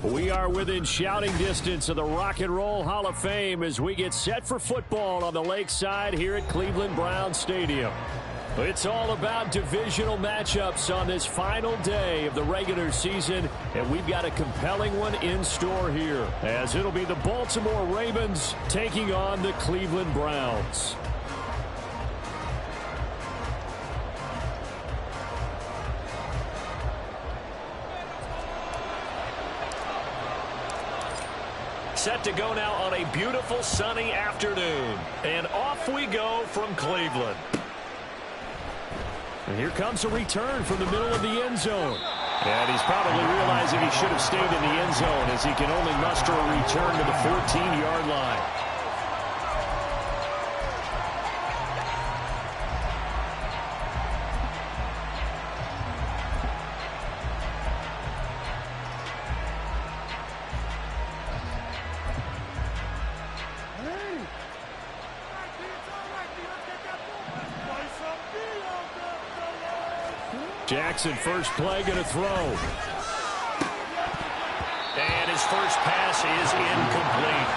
We are within shouting distance of the Rock and Roll Hall of Fame as we get set for football on the lakeside here at Cleveland Browns Stadium. It's all about divisional matchups on this final day of the regular season, and we've got a compelling one in store here, as it'll be the Baltimore Ravens taking on the Cleveland Browns. Set to go now on a beautiful sunny afternoon. And off we go from Cleveland. And here comes a return from the middle of the end zone. And he's probably realizing he should have stayed in the end zone as he can only muster a return to the 14-yard line. Jackson, first play, going to throw. And his first pass is incomplete.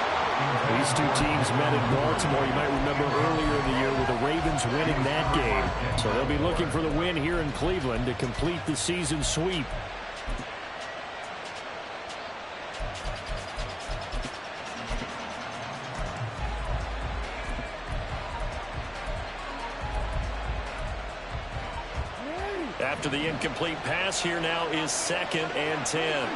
These two teams met in Baltimore. You might remember earlier in the year with the Ravens winning that game. So they'll be looking for the win here in Cleveland to complete the season sweep. After the incomplete pass, here now is 2nd and 10.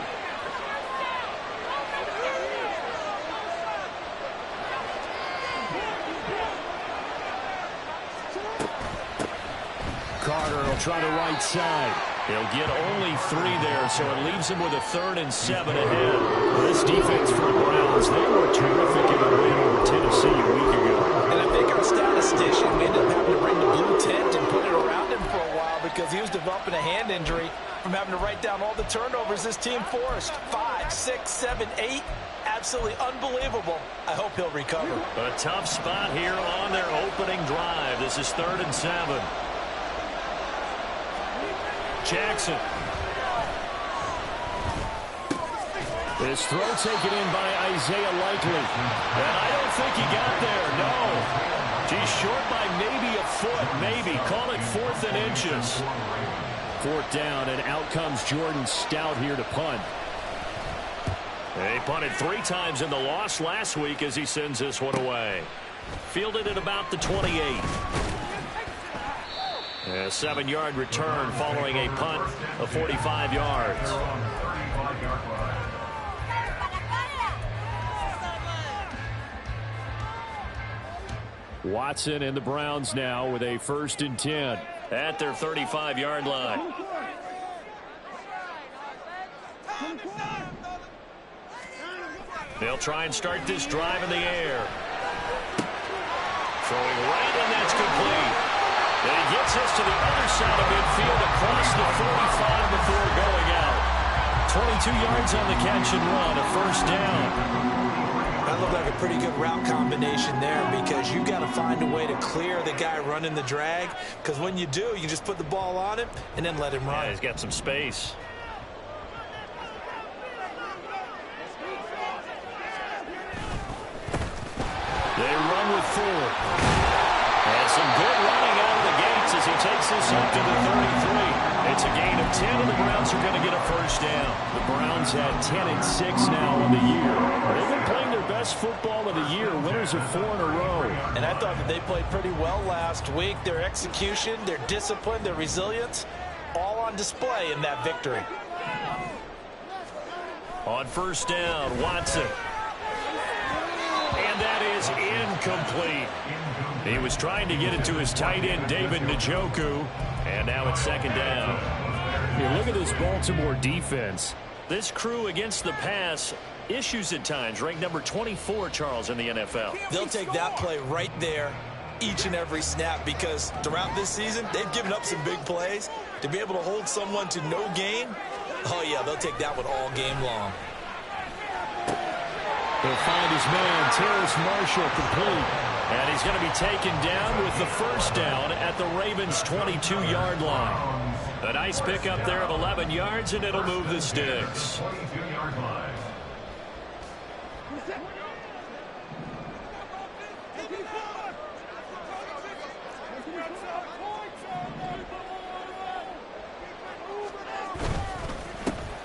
Carter will try the right side. He'll get only 3 there, so it leaves him with a 3rd and 7 ahead. This defense for the Browns, they were terrific in a win over Tennessee a week ago. And I think our statistician ended up having to bring the blue tent and put it around him for a while because he was developing a hand injury from having to write down all the turnovers this team forced. 5, 6, 7, 8. Absolutely unbelievable. I hope he'll recover. A tough spot here on their opening drive. This is 3rd and 7. Jackson. This throw taken in by Isaiah Likely. And I don't think he got there, no. He's short by maybe a foot, maybe. Call it 4th and inches. 4th down, and out comes Jordan Stout here to punt. They punted 3 times in the loss last week as he sends this one away. Fielded at about the 28. A 7-yard return following a punt of 45 yards. Watson and the Browns now with a 1st and 10 at their 35-yard line. They'll try and start this drive in the air. Throwing right, and that's complete. And he gets us to the other side of midfield across the 45 before going out. 22 yards on the catch and run, a 1st down. That looked like a pretty good route combination there because you've got to find a way to clear the guy running the drag, because when you do, you just put the ball on him and then let him run. Yeah, he's got some space. They run with 4. And some good running out of the gates as he takes this up to the 33. It's a gain of 10, and the Browns are going to get a 1st down. The Browns had 10 and 6 now on the year. They've been playing their best football of the year, winners of 4 in a row. And I thought that they played pretty well last week. Their execution, their discipline, their resilience, all on display in that victory. On 1st down, Watson. And that is incomplete. He was trying to get it to his tight end, David Njoku. And now it's 2nd down. Here, look at this Baltimore defense. This crew against the pass, issues at times, ranked number 24, Charles, in the NFL. They'll take that play right there each and every snap because throughout this season, they've given up some big plays. To be able to hold someone to no gain, oh, yeah, they'll take that one all game long. He'll find his man, Terrace Marshall, complete. And he's going to be taken down with the 1st down at the Ravens' 22-yard line. A nice pickup there of 11 yards, and it'll move the sticks.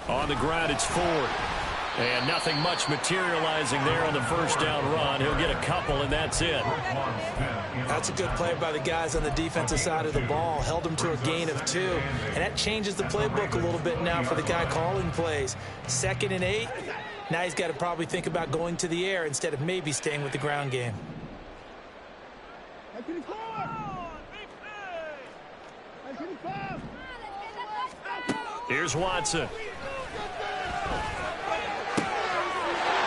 On the ground, it's Ford. And nothing much materializing there on the first down run. He'll get a couple, and that's it. That's a good play by the guys on the defensive side of the ball. Held him to a gain of 2. And that changes the playbook a little bit now for the guy calling plays. 2nd and 8. Now he's got to probably think about going to the air instead of maybe staying with the ground game. Here's Watson.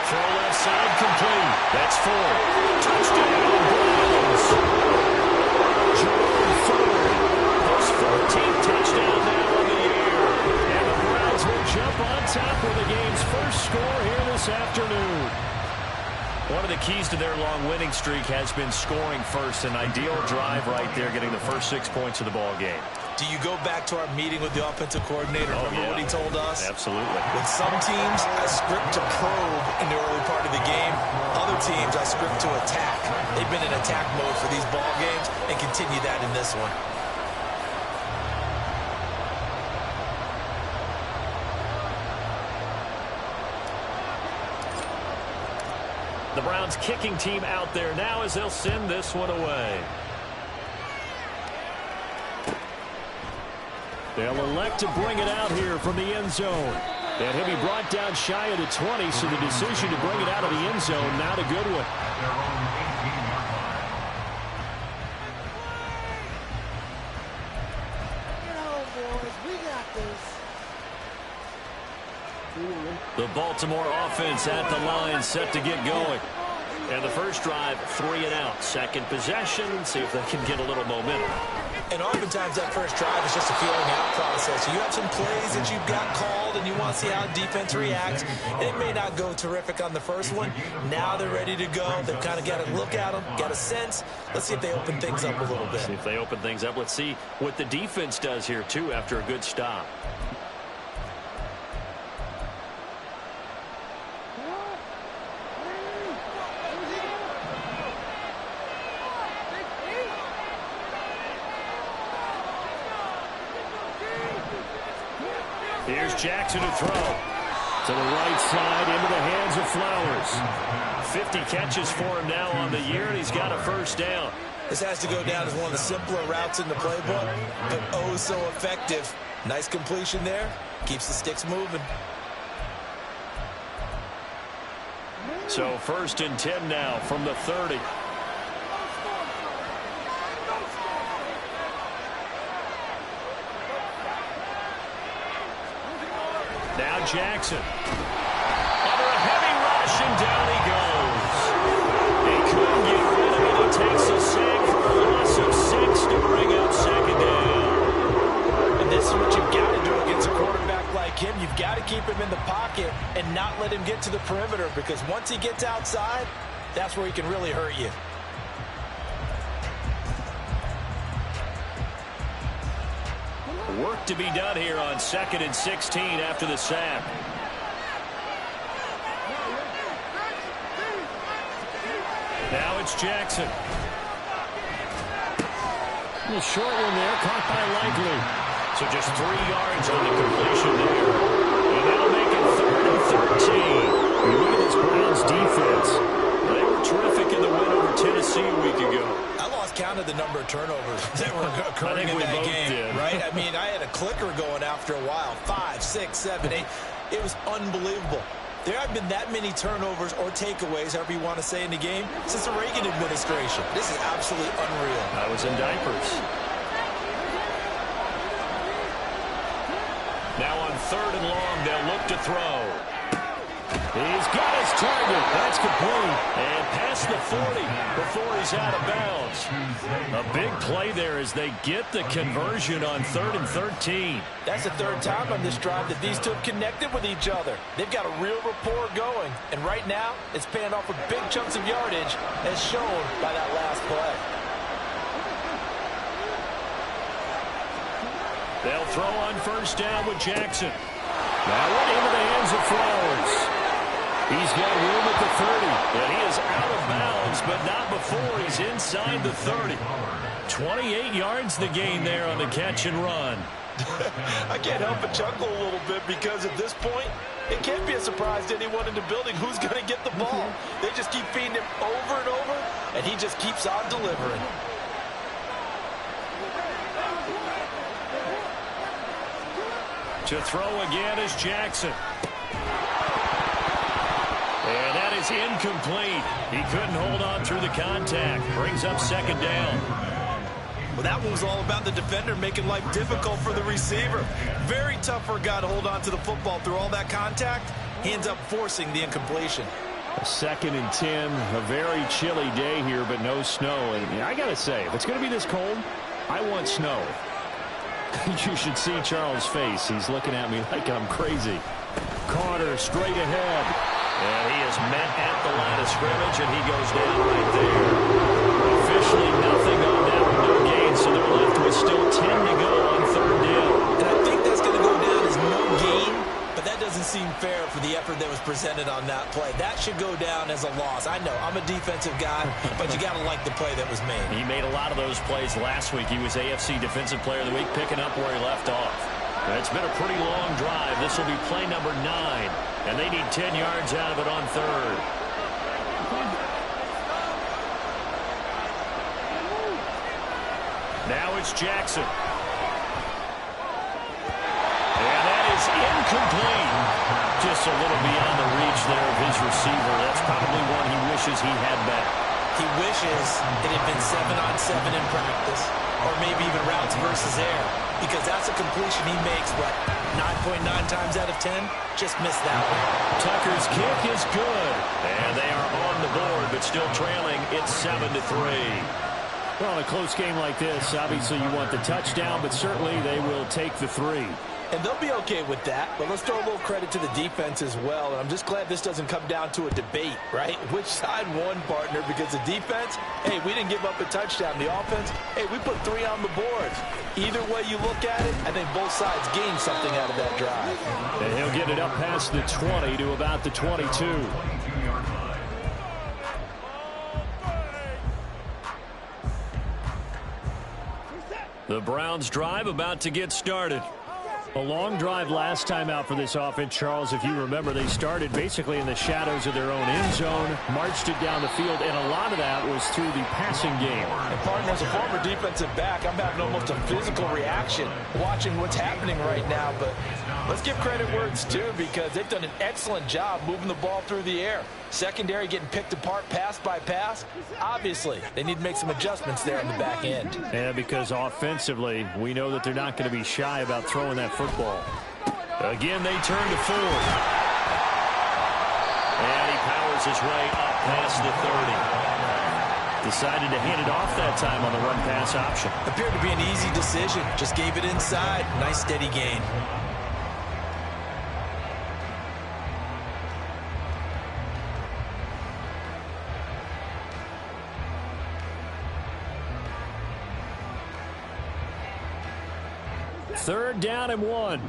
Throw left side complete. That's Ford. Touchdown, Browns. Jordan Ford. His 14th touchdown now on the year. And the Browns will jump on top with the game's first score here this afternoon. One of the keys to their long winning streak has been scoring first. An ideal drive right there, getting the first 6 points of the ball game. Do you go back to our meeting with the offensive coordinator? Remember what he told us? Absolutely. With some teams, I script to probe in the early part of the game. Other teams, I script to attack. They've been in attack mode for these ball games and continue that in this one. The Browns kicking team out there now as they'll send this one away. They'll elect to bring it out here from the end zone. And he'll be brought down shy of the 20, so the decision to bring it out of the end zone, not a good one. The Baltimore offense at the line, set to get going. And the first drive, 3 and out. Second possession, see if they can get a little momentum. And oftentimes that first drive is just a feeling out process. You have some plays that you've got called and you want to see how defense reacts. And it may not go terrific on the first one. Now they're ready to go. They've kind of got to look at them, got a sense. Let's see if they open things up a little bit. See if they open things up. Let's see what the defense does here, too, after a good stop. Here's Jackson to throw. To the right side, into the hands of Flowers. 50 catches for him now on the year, and he's got a first down. This has to go down as one of the simpler routes in the playbook, but oh so effective. Nice completion there. Keeps the sticks moving. So 1st and 10 now from the 30. Now Jackson. Under a heavy rush, and down he goes. They couldn't get rid of it. He takes a sack for a loss of 6 to bring up 2nd down. And this is what you've got to do against a quarterback like him. You've got to keep him in the pocket and not let him get to the perimeter, because once he gets outside, that's where he can really hurt you. Work to be done here on 2nd and 16 after the sack. Now it's Jackson. A little short one there, caught by Likely. So just 3 yards on the completion there. And that'll make it 3rd and 13. Look at this Browns defense. They were terrific in the win over Tennessee a week ago. I lost count of the number of turnovers that were occurring in that game, right? I mean, I had a clicker going after a while. 5, 6, 7, 8. It was unbelievable. There have been that many turnovers or takeaways, however you want to say, in the game since the Reagan administration. This is absolutely unreal. I was in diapers. Now on 3rd and long, they'll look to throw. He's got his target. That's complete. And past the 40 before he's out of bounds. A big play there as they get the conversion on 3rd and 13. That's the 3rd time on this drive that these two have connected with each other. They've got a real rapport going. And right now, it's paying off with big chunks of yardage, as shown by that last play. They'll throw on 1st down with Jackson. Now into the hands of Flowers. He's got room at the 30, and he is out of bounds but not before he's inside the 30. 28 yards the gain there on the catch and run. I can't help but chuckle a little bit because at this point, it can't be a surprise to anyone in the building who's going to get the ball. They just keep feeding him over and over, and he just keeps on delivering. To throw again is Jackson. And that is incomplete. He couldn't hold on through the contact. Brings up second down. Well, that one was all about the defender making life difficult for the receiver. Very tough for a guy to hold on to the football through all that contact. He ends up forcing the incompletion. 2nd and 10. A very chilly day here, but no snow. And I got to say, if it's going to be this cold, I want snow. You should see Charles' face. He's looking at me like I'm crazy. Carter straight ahead. And he is met at the line of scrimmage, and he goes down right there. Officially nothing on that one, no gain, so they're left with still 10 to go on 3rd down. And I think that's going to go down as no gain, but that doesn't seem fair for the effort that was presented on that play. That should go down as a loss. I know, I'm a defensive guy, but you got to like the play that was made. He made a lot of those plays last week. He was AFC Defensive Player of the Week, picking up where he left off. It's been a pretty long drive. This will be play number 9, and they need 10 yards out of it on 3rd. Now it's Jackson. And that is incomplete. Just a little beyond the reach there of his receiver. That's probably one he wishes he had back. He wishes it had been 7-on-7 in practice, or maybe even routes versus air, because that's a completion he makes, but 9.9 times out of 10, just missed that one. Tucker's kick is good, and they are on the board, but still trailing. It's 7-3. Well, in a close game like this, obviously you want the touchdown, but certainly they will take the 3. And they'll be okay with that, but let's throw a little credit to the defense as well. And I'm just glad this doesn't come down to a debate, right? Which side won, partner? Because the defense, hey, we didn't give up a touchdown. The offense, hey, we put 3 on the board. Either way you look at it, I think both sides gained something out of that drive. And he'll get it up past the 20 to about the 22. The Browns drive about to get started. A long drive last time out for this offense, Charles. If you remember, they started basically in the shadows of their own end zone, marched it down the field, and a lot of that was through the passing game. And partner, as a former defensive back, I'm having almost a physical reaction watching what's happening right now. But let's give credit where it's due, because they've done an excellent job moving the ball through the air. Secondary getting picked apart pass by pass. Obviously, they need to make some adjustments there on the back end. Yeah, because offensively, we know that they're not going to be shy about throwing that football. Again, they turn to Ford. And he powers his way up past the 30. Decided to hand it off that time on the run-pass option. Appeared to be an easy decision. Just gave it inside. Nice steady gain. Third down and 1.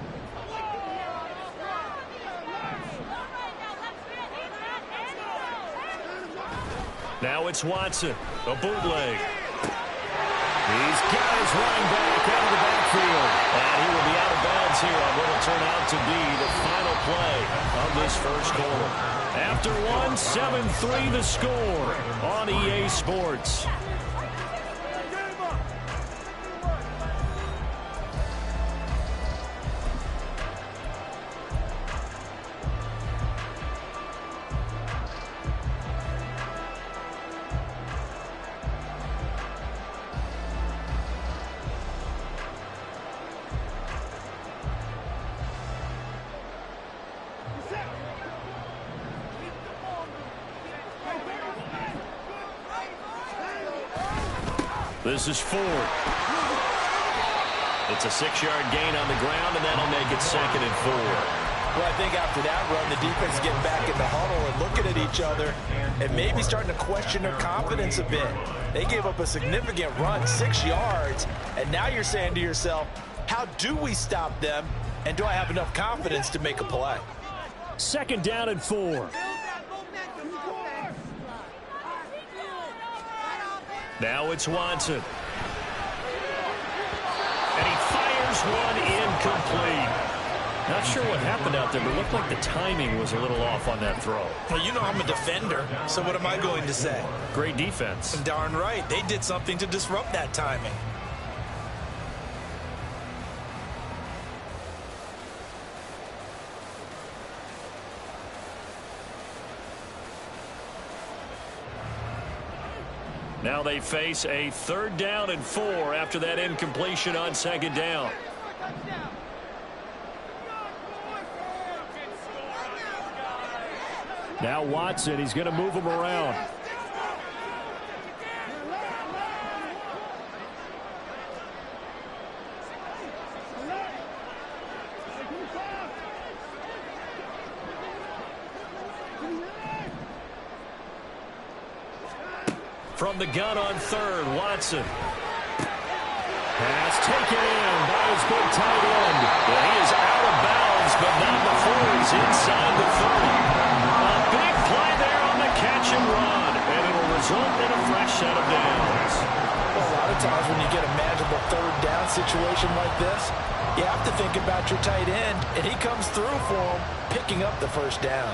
Now it's Watson, a bootleg. He's got his running back out of the backfield. And he will be out of bounds here on what will turn out to be the final play of this first quarter. After 7-3 the score on EA Sports. This is Ford. It's a 6-yard gain on the ground, and that'll make it 2nd and 4. Well, I think after that run, the defense is getting back in the huddle and looking at each other and maybe starting to question their confidence a bit. They gave up a significant run, 6 yards, and now you're saying to yourself, how do we stop them, and do I have enough confidence to make a play? 2nd down and 4. Now it's Watson. And he fires one incomplete. Not sure what happened out there, but it looked like the timing was a little off on that throw. Well, you know I'm a defender, so what am I going to say? Great defense. Darn right. They did something to disrupt that timing. Now they face a 3rd down and 4 after that incompletion on 2nd down. Now Watson, he's going to move him around. From the gun on 3rd, Watson. Pass taken in by his big tight end. Well, he is out of bounds, but not before he's inside the 30. A big play there on the catch and run, and it'll result in a fresh set of downs. Well, a lot of times when you get a manageable 3rd down situation like this, you have to think about your tight end, and he comes through for him, picking up the 1st down.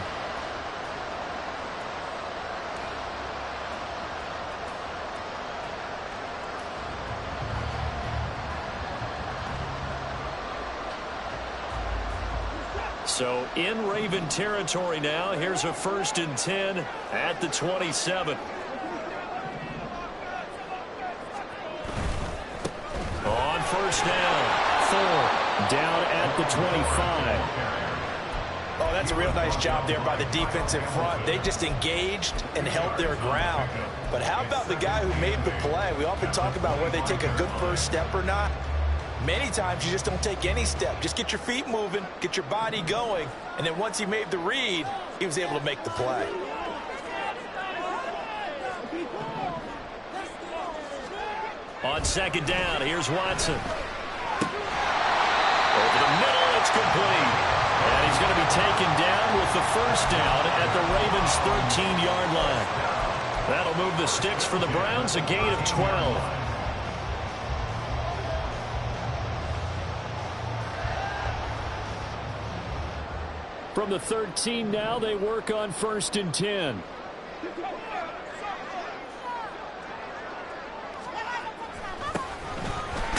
So in Raven territory now. Here's a 1st and 10 at the 27. On 1st down, 4 down at the 25. Oh, that's a real nice job there by the defense in front. They just engaged and held their ground. But how about the guy who made the play? We often talk about whether they take a good first step or not. Many times you just don't take any step. Just get your feet moving, get your body going, and then once he made the read, he was able to make the play. On 2nd down, here's Watson. Over the middle, it's complete. And he's going to be taken down with the 1st down at the Ravens' 13-yard line. That'll move the sticks for the Browns, a gain of 12. From the 13 now, they work on 1st and 10.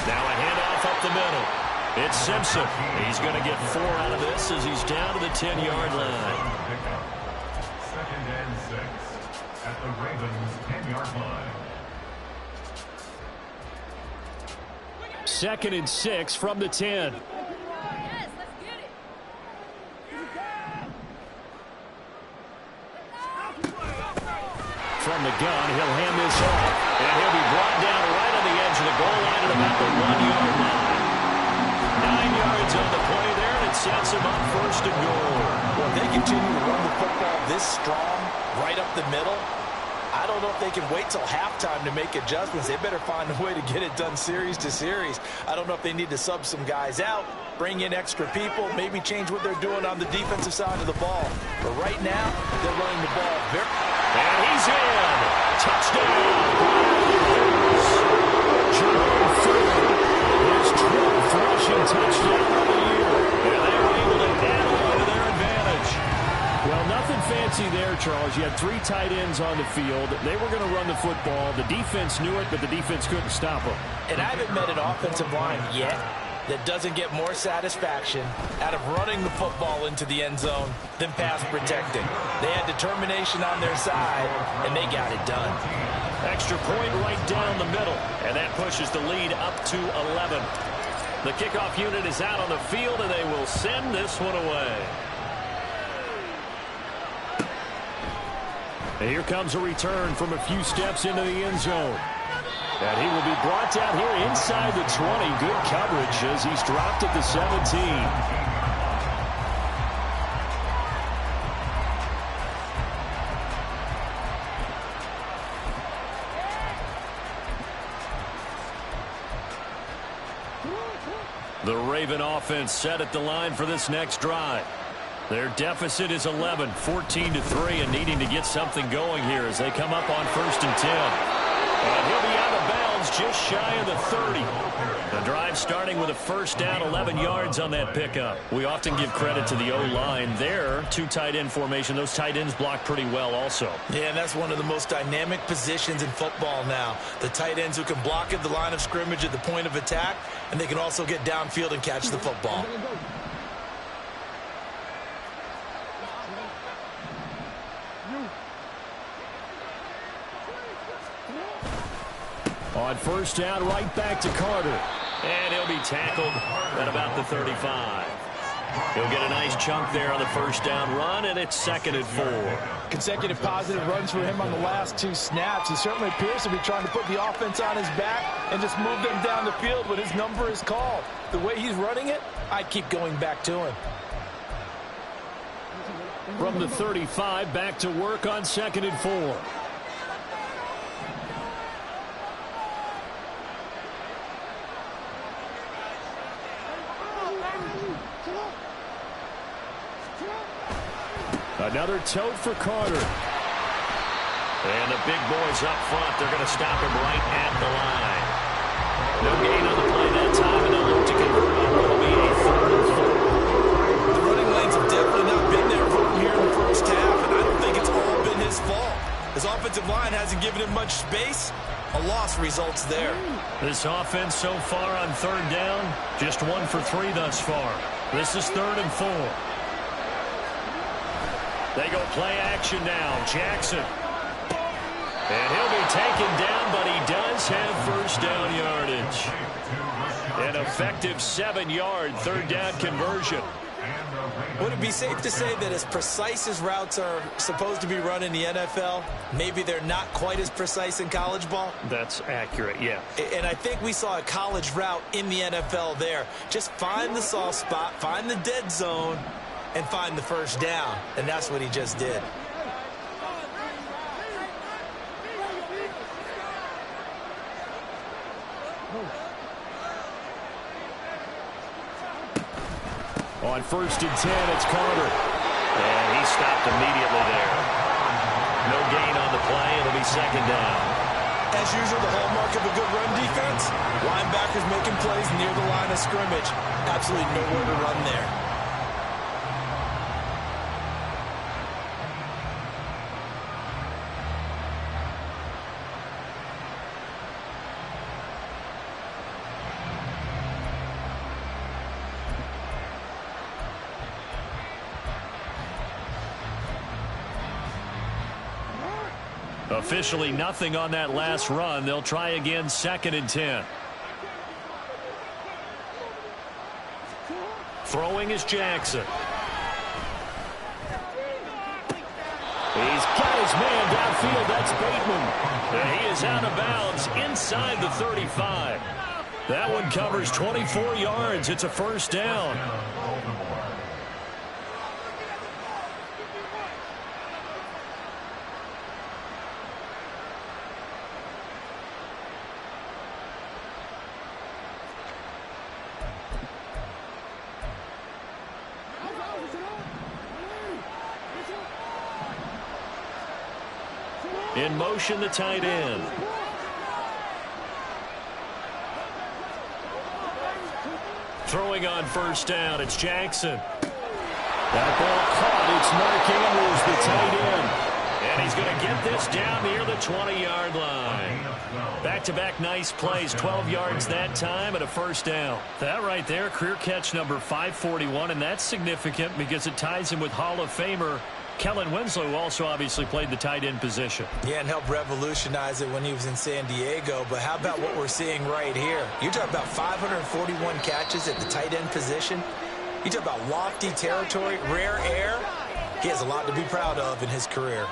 Now a handoff up the middle. It's Simpson. He's going to get 4 out of this as he's down to the 10-yard line. 2nd and 6 at the Ravens' 10-yard line. 2nd and 6 from the 10. From the gun, he'll hand this off, and he'll be brought down right on the edge of the goal line at about the 1-yard line. 9 yards on the play there, and it sets him up 1st and goal. Well, if they continue to run the football this strong, right up the middle, I don't know if they can wait till halftime to make adjustments. They better find a way to get it done series to series. I don't know if they need to sub some guys out, bring in extra people, maybe change what they're doing on the defensive side of the ball. But right now, they're running the ball very... And he's in. Touchdown. Jerome Ford. His 12th rushing touchdown of the year. And they were able to add on to their advantage. Well, nothing fancy there, Charles. You had 3 tight ends on the field. They were going to run the football. The defense knew it, but the defense couldn't stop them. And I haven't met an offensive line yet that doesn't get more satisfaction out of running the football into the end zone than pass protecting. They had determination on their side, and they got it done. Extra point right down the middle, and that pushes the lead up to 11. The kickoff unit is out on the field, and they will send this one away. And here comes a return from a few steps into the end zone. And he will be brought down here inside the 20. Good coverage as he's dropped at the 17. The Raven offense set at the line for this next drive. Their deficit is 11, 14-3, and needing to get something going here as they come up on 1st and 10. And he'll be out of bounds just shy of the 30. The drive starting with a first down, 11 yards on that pickup. We often give credit to the O-line there. Two tight end formation. Those tight ends block pretty well also. Yeah, and that's one of the most dynamic positions in football now. The tight ends who can block at the line of scrimmage at the point of attack, and they can also get downfield and catch the football. On first down, right back to Carter. And he'll be tackled at about the 35. He'll get a nice chunk there on the first down run, and it's 2nd and 4. Consecutive positive runs for him on the last 2 snaps. He certainly appears to be trying to put the offense on his back and just move them down the field when his number is called. The way he's running it, I keep going back to him. From the 35, back to work on 2nd and 4. Another tote for Carter. And the big boys up front, they're going to stop him right at the line. No gain on the play that time, and they'll look to convert on what will be a 3rd and 4. The running lanes have definitely not been there for him here in the first half, and I don't think it's all been his fault. His offensive line hasn't given him much space. A loss results there. This offense so far on 3rd down, just 1 for 3 thus far. This is 3rd and 4. They go play action now. Jackson. And he'll be taken down, but he does have first down yardage. An effective 7-yard 3rd down conversion. Would it be safe to say that as precise as routes are supposed to be run in the NFL, maybe they're not quite as precise in college ball? That's accurate, yeah. And I think we saw a college route in the NFL there. Just find the soft spot, find the dead zone, and find the first down. And that's what he just did. On 1st and 10, it's Carter. And he stopped immediately there. No gain on the play. It'll be 2nd down. As usual, the hallmark of a good run defense, linebackers making plays near the line of scrimmage. Absolutely nowhere to run there. Officially nothing on that last run. They'll try again 2nd and 10. Throwing is Jackson. He's got his man downfield. That's Bateman. And he is out of bounds inside the 35. That one covers 24 yards. It's a first down. In motion, the tight end. Throwing on first down, it's Jackson. That ball caught. It's Mark Andrews, the tight end. And he's going to get this down near the 20-yard line. Back-to-back nice plays, 12 yards that time and a first down. That right there, career catch number 541, and that's significant because it ties him with Hall of Famer Kellen Winslow, who also obviously played the tight end position. Yeah, and helped revolutionize it when he was in San Diego. But how about what we're seeing right here? You talk about 541 catches at the tight end position. You talk about lofty territory, rare air. He has a lot to be proud of in his career.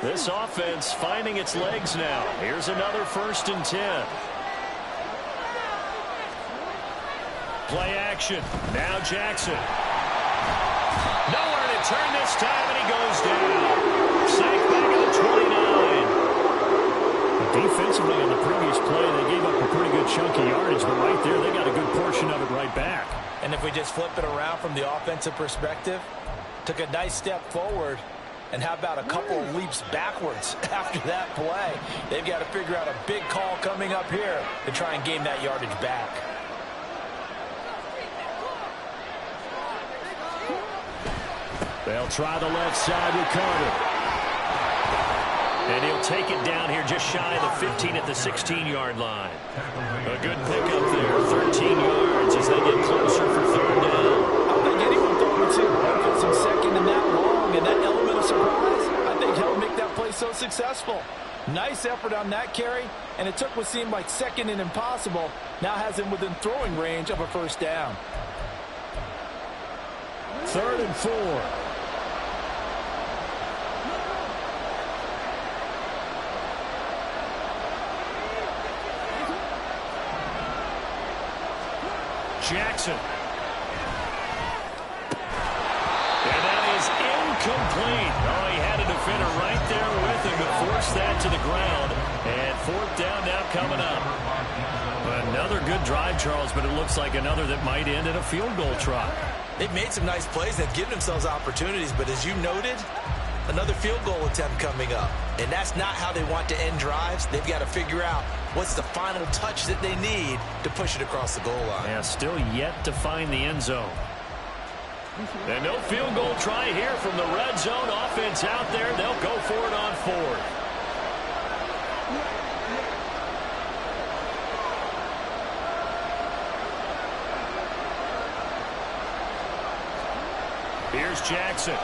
This offense finding its legs now. Here's another 1st and 10. Play action. Now Jackson. Nowhere to turn this time, and he goes down. Sacked back at the 29. Defensively on the previous play, they gave up a pretty good chunk of yardage, but right there, they got a good portion of it right back. And if we just flip it around from the offensive perspective, took a nice step forward And how about a couple of leaps backwards after that play? They've got to figure out a big call coming up here to try and gain that yardage back. They'll try the left side with Carter. And he'll take it down here just shy of the 15 at the 16-yard line. A good pickup there, 13 yards as they get closer for third down. I don't think anyone thought we'd see Buckets in second and that long, and that element of surprise, I think, helped make that play so successful. Nice effort on that carry, and it took what seemed like second and impossible, now has him within throwing range of a first down. 3rd and 4. Jackson. And that is incomplete. Oh, he had a defender right there with him to force that to the ground. And 4th down now coming up. Another good drive, Charles, but it looks like another that might end in a field goal try. They've made some nice plays. They've given themselves opportunities, but as you noted, another field goal attempt coming up. And that's not how they want to end drives. They've got to figure out what's the final touch that they need to push it across the goal line. Yeah, still yet to find the end zone. And no field goal try here from the red zone. Offense out there. They'll go for it on 4th. Here's Jackson.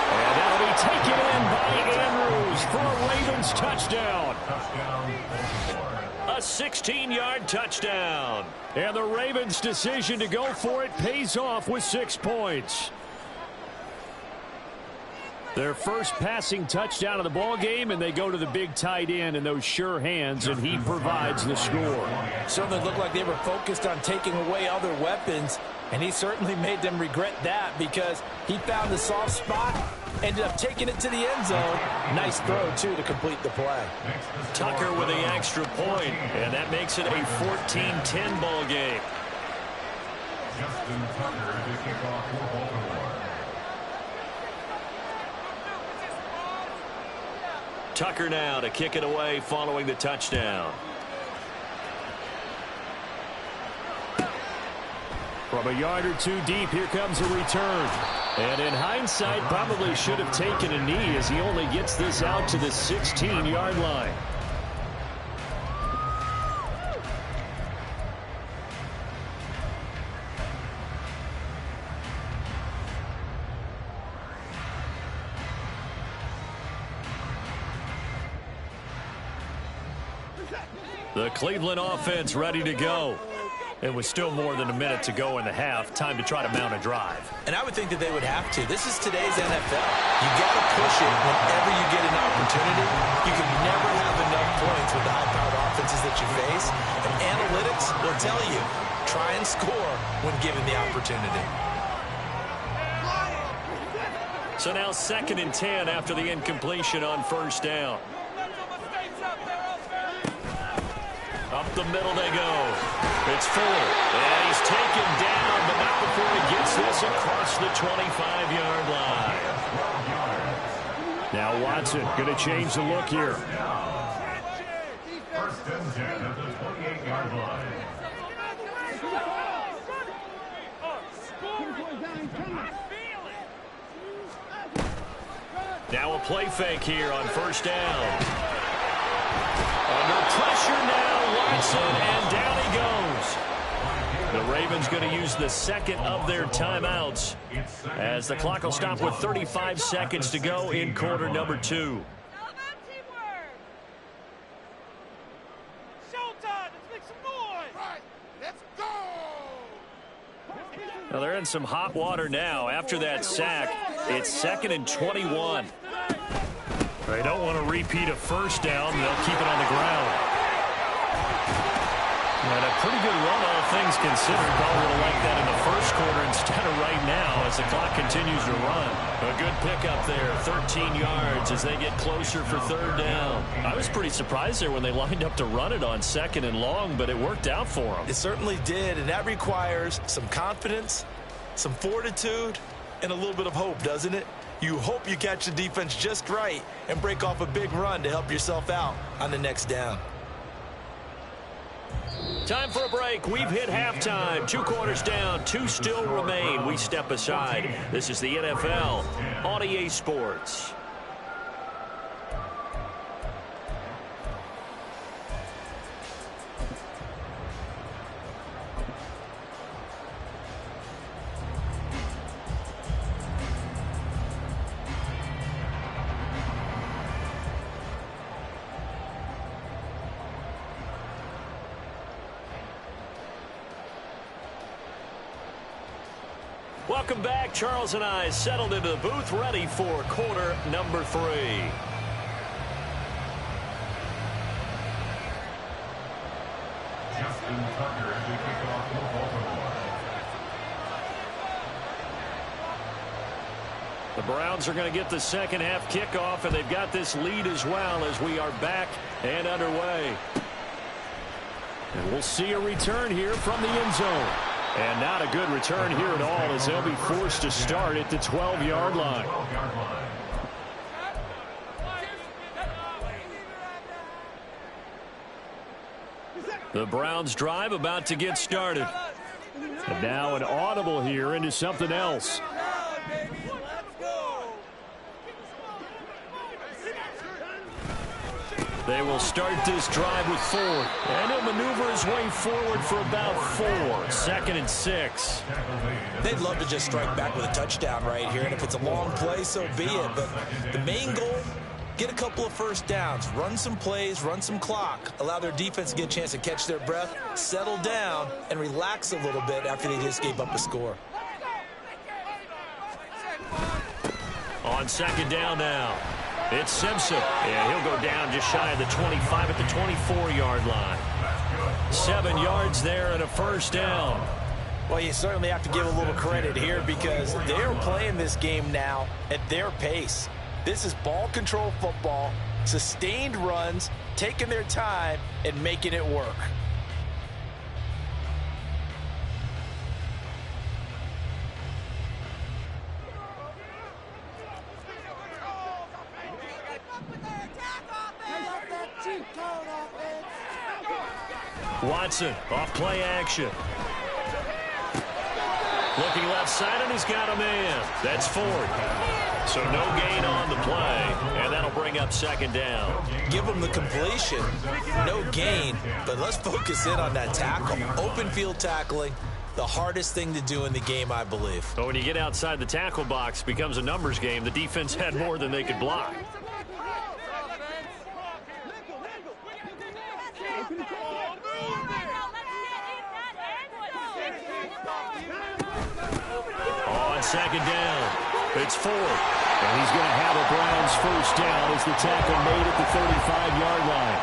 And that'll be taken in by Andrews for a Ravens touchdown. A 16-yard touchdown. And the Ravens' decision to go for it pays off with 6 points. Their first passing touchdown of the ball game, and they go to the big tight end in those sure hands, and he provides the score. Certainly looked like they were focused on taking away other weapons, and he certainly made them regret that because he found the soft spot, ended up taking it to the end zone. Nice throw, too, to complete the play. Tucker with the extra point, and that makes it a 14-10 ball game. Justin Tucker to kick off for Baltimore. Tucker now to kick it away following the touchdown. From a yard or two deep, here comes a return. And in hindsight, probably should have taken a knee as he only gets this out to the 16-yard line. The Cleveland offense ready to go. It was still more than a minute to go in the half. Time to try to mount a drive. And I would think that they would have to. This is today's NFL. You got to push it whenever you get an opportunity. You can never have enough points with the high-powered offenses that you face. And analytics will tell you, try and score when given the opportunity. So now 2nd and 10 after the incompletion on 1st down. Up the middle they go. It's Fuller. And he's taken down, but not before he gets this across the 25-yard line. Now Watson going to change the look here. 1st and 10 at the 28-yard line. Now a play fake here on 1st down. Under pressure now, Watson, and down he goes. The Ravens going to use the 2nd of their timeouts as the clock will stop with 35 seconds to go in quarter number 2. Now they're in some hot water now. After that sack, it's 2nd and 21. They don't want to repeat a first down. They'll keep it on the ground. And a pretty good run, all things considered. Probably would have liked that in the first quarter instead of right now as the clock continues to run. A good pickup there, 13 yards as they get closer for 3rd down. I was pretty surprised there when they lined up to run it on 2nd and long, but it worked out for them. It certainly did, and that requires some confidence, some fortitude, and a little bit of hope, doesn't it? You hope you catch the defense just right and break off a big run to help yourself out on the next down. Time for a break. We've hit halftime. 2 quarters down. 2 still remain. We step aside. This is the NFL on EA Sports. Welcome back. Charles and I settled into the booth, ready for quarter number 3. Justin Tucker to kick off for Baltimore. The Browns are going to get the second half kickoff, and they've got this lead as well as we are back and underway. And we'll see a return here from the end zone. And not a good return here at all as they'll be forced to start at the 12-yard line. The Browns drive about to get started. And now an audible here into something else. They will start this drive with 4. And he'll maneuver his way forward for about 4. 2nd and 6. They'd love to just strike back with a touchdown right here. And if it's a long play, so be it. But the main goal, get a couple of first downs. Run some plays, run some clock. Allow their defense to get a chance to catch their breath, settle down, and relax a little bit after they just gave up a score. On 2nd down now. It's Simpson, and he'll go down just shy of the 25 at the 24-yard line. 7 yards there and a first down. Well, you certainly have to give a little credit here because they're playing this game now at their pace. This is ball control football, sustained runs, taking their time, and making it work. Watson off play action. Looking left side, and he's got a man. That's Ford. So no gain on the play, and that'll bring up 2nd down. Give them the completion. No gain, but let's focus in on that tackle. Open field tackling, the hardest thing to do in the game, I believe. But when you get outside the tackle box, it becomes a numbers game. The defense had more than they could block. On 2nd down, it's Ford. And he's going to have a Browns first down as the tackle made at the 35-yard line.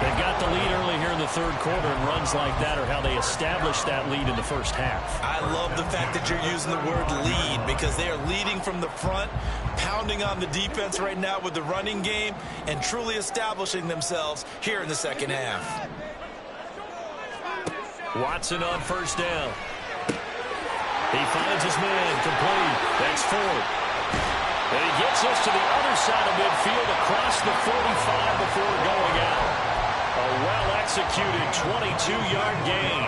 They've got the lead early here in the 3rd quarter, and runs like that are how they established that lead in the first half. I love the fact that you're using the word lead because they are leading from the front, pounding on the defense right now with the running game, and truly establishing themselves here in the 2nd half. Watson on first down. He finds his man complete. That's Ford. And he gets us to the other side of midfield across the 45 before going out. A well-executed 22-yard gain.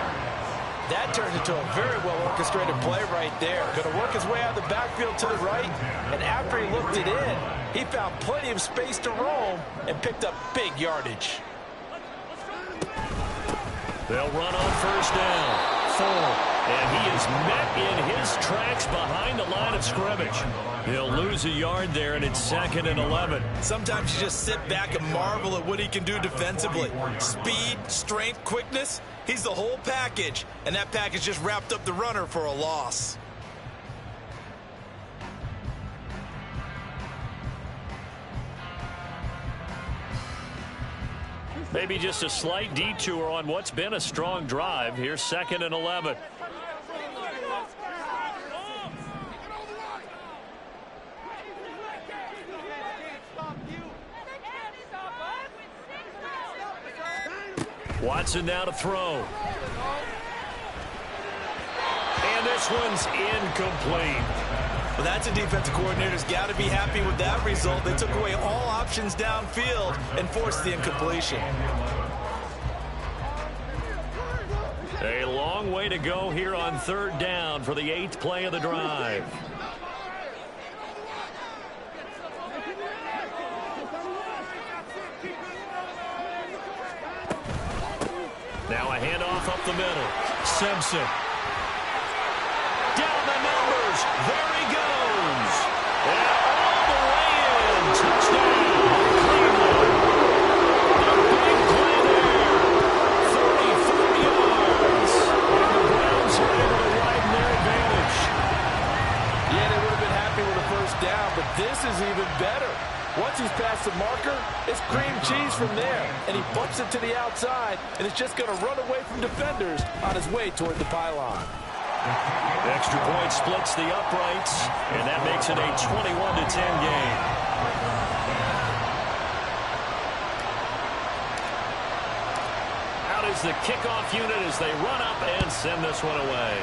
That turned into a very well-orchestrated play right there. Going to work his way out of the backfield to the right, and after he looked it in, he found plenty of space to roam and picked up big yardage. They'll run on first down. Ford. And he is met in his tracks behind the line of scrimmage. He'll lose a yard there, and it's 2nd and 11. Sometimes you just sit back and marvel at what he can do defensively. Speed, strength, quickness, he's the whole package. And that package just wrapped up the runner for a loss. Maybe just a slight detour on what's been a strong drive. Here's 2nd and 11. Watson now to throw. And this one's incomplete. Well, that's a defensive coordinator's got to be happy with that result. They took away all options downfield and forced the incompletion. A long way to go here on 3rd down for the 8th play of the drive. Now a handoff up the middle. Simpson. Down the numbers. There he goes. And all the way in. Touchdown. Cleveland. A big play there. 34 yards. And the Browns are able to widen their advantage. Yeah, they would have been happy with a first down, but this is even better. Once he's past the marker, it's cream cheese from there. And he bumps it to the outside, and it's just going to run away from defenders on his way toward the pylon. Extra point splits the uprights, and that makes it a 21-10 game. Out is the kickoff unit as they run up and send this one away.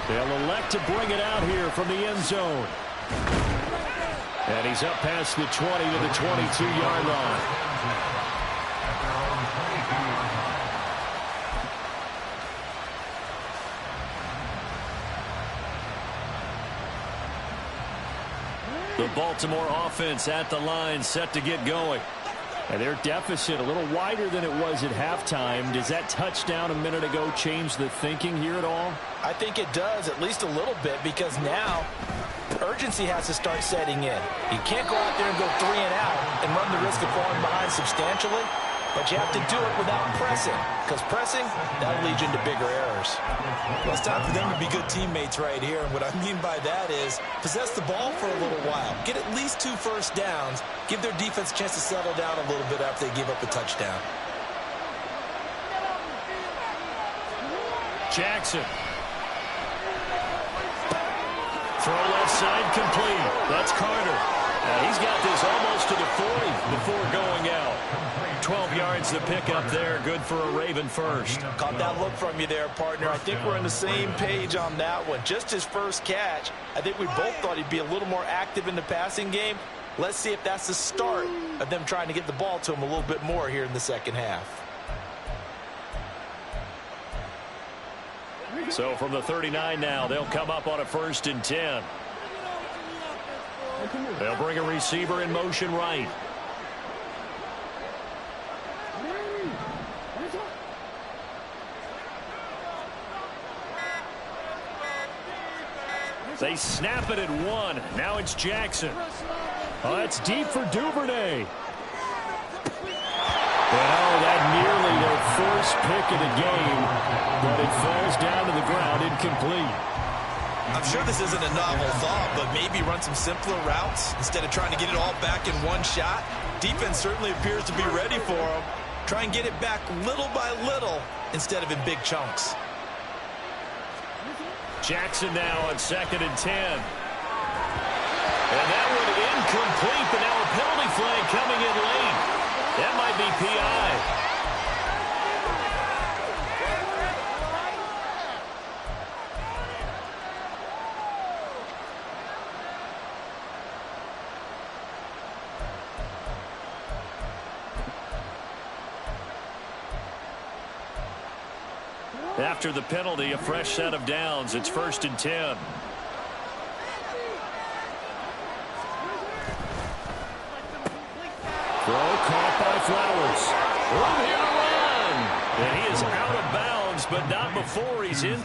They'll elect to bring it out here from the end zone. And he's up past the 20 to the 22-yard line. The Baltimore offense at the line, set to get going. And their deficit a little wider than it was at halftime. Does that touchdown a minute ago change the thinking here at all? I think it does, at least a little bit, because now urgency has to start setting in. You can't go out there and go 3 and out and run the risk of falling behind substantially, but you have to do it without pressing, because pressing, that'll lead you into bigger errors. Well, it's time for them to be good teammates right here, and what I mean by that is possess the ball for a little while, get at least 2 first downs, give their defense a chance to settle down a little bit after they give up a touchdown. Jackson. Throw left side complete. That's Carter. He's got this almost to the 40 before going out. 12 yards to pick up there. Good for a Raven first. Caught that look from you there, partner. I think we're on the same page on that one. Just his first catch. I think we both thought he'd be a little more active in the passing game. Let's see if that's the start of them trying to get the ball to him a little bit more here in the second half. So from the 39 now, they'll come up on a 1st and 10. They'll bring a receiver in motion right. They snap it at 1. Now it's Jackson. Oh, that's deep for Duvernay. Well, that nearly their first pick of the game, but it falls down to the ground incomplete. I'm sure this isn't a novel thought, but maybe run some simpler routes instead of trying to get it all back in one shot. Defense certainly appears to be ready for them. Try and get it back little by little instead of in big chunks. Jackson now on 2nd and 10. And that one incomplete, but now a penalty flag coming in late. That might be PI. After the penalty, a fresh set of downs. It's 1st and 10. Throw caught by Flowers. Room here to run. And he is out of bounds, but not before he's in.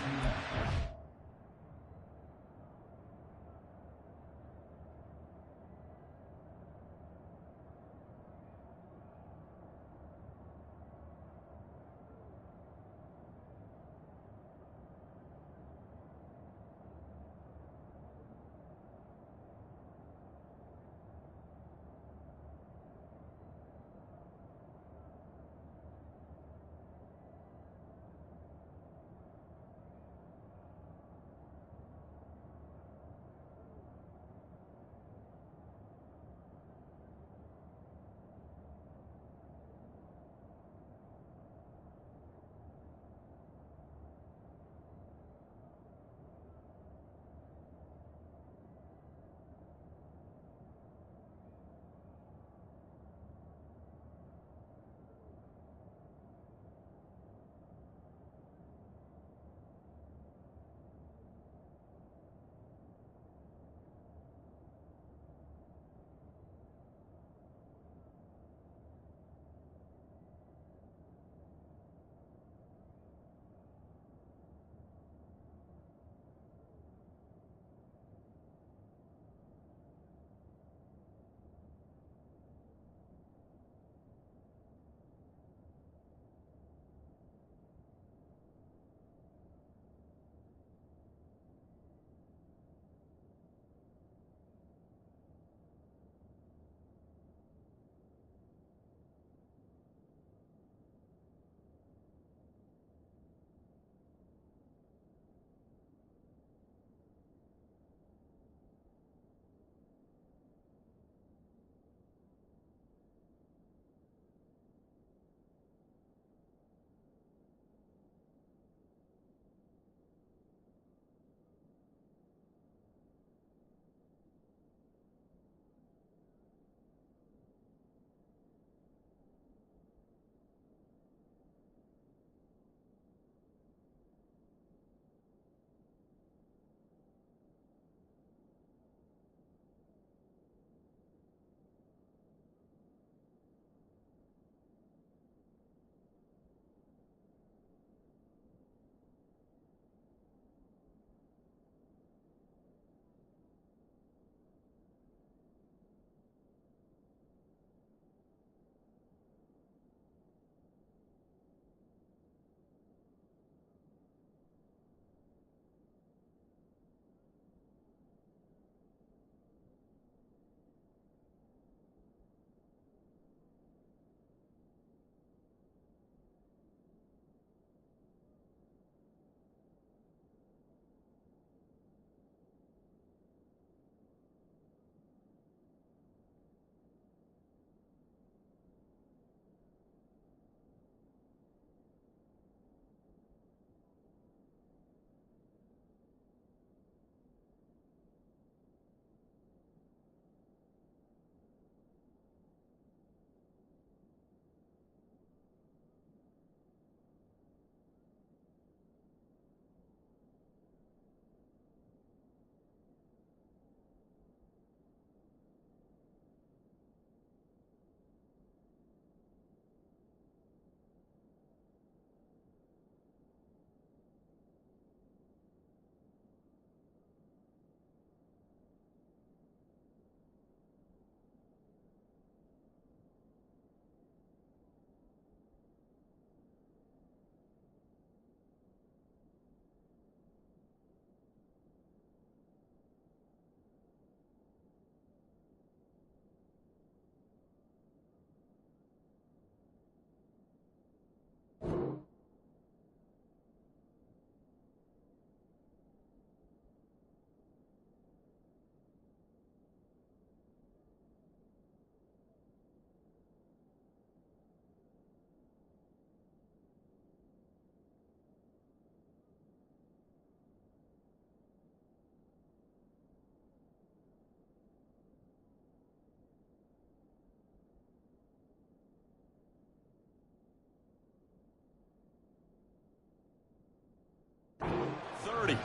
30.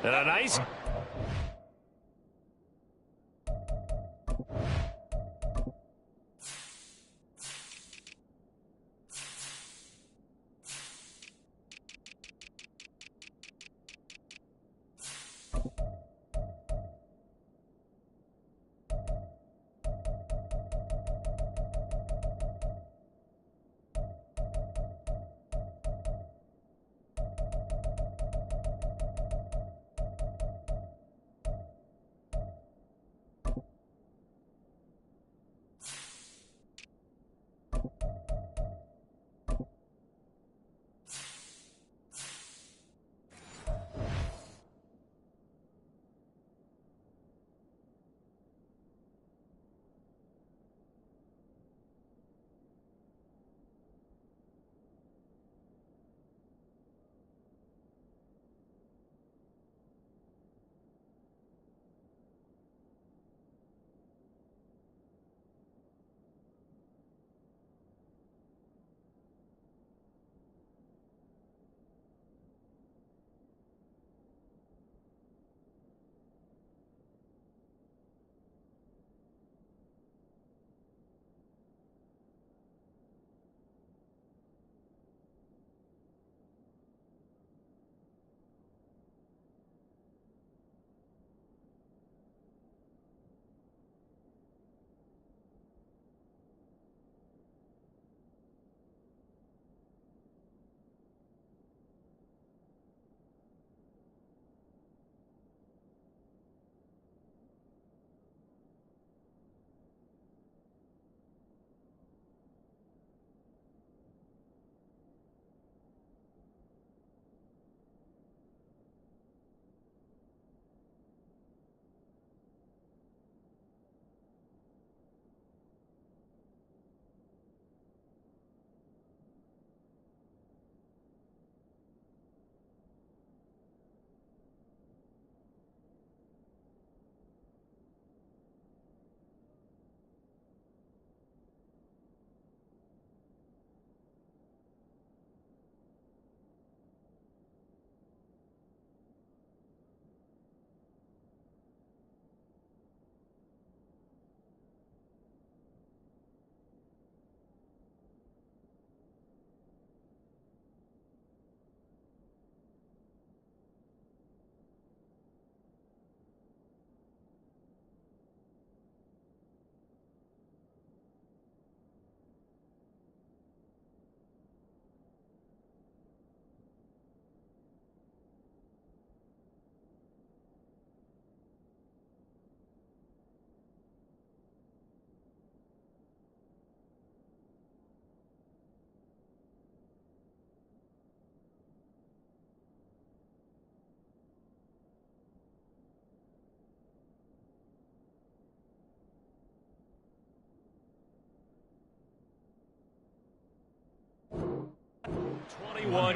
And a nice...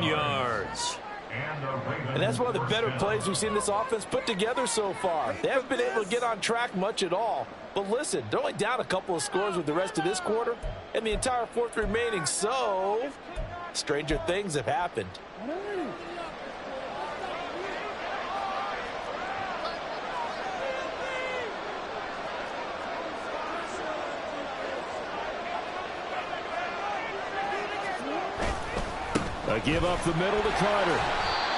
yards. And that's one of the better plays we've seen this offense put together so far. They haven't been able to get on track much at all. But listen, they're only down a couple of scores with the rest of this quarter and the entire fourth remaining. So, stranger things have happened. A give up the middle to Carter.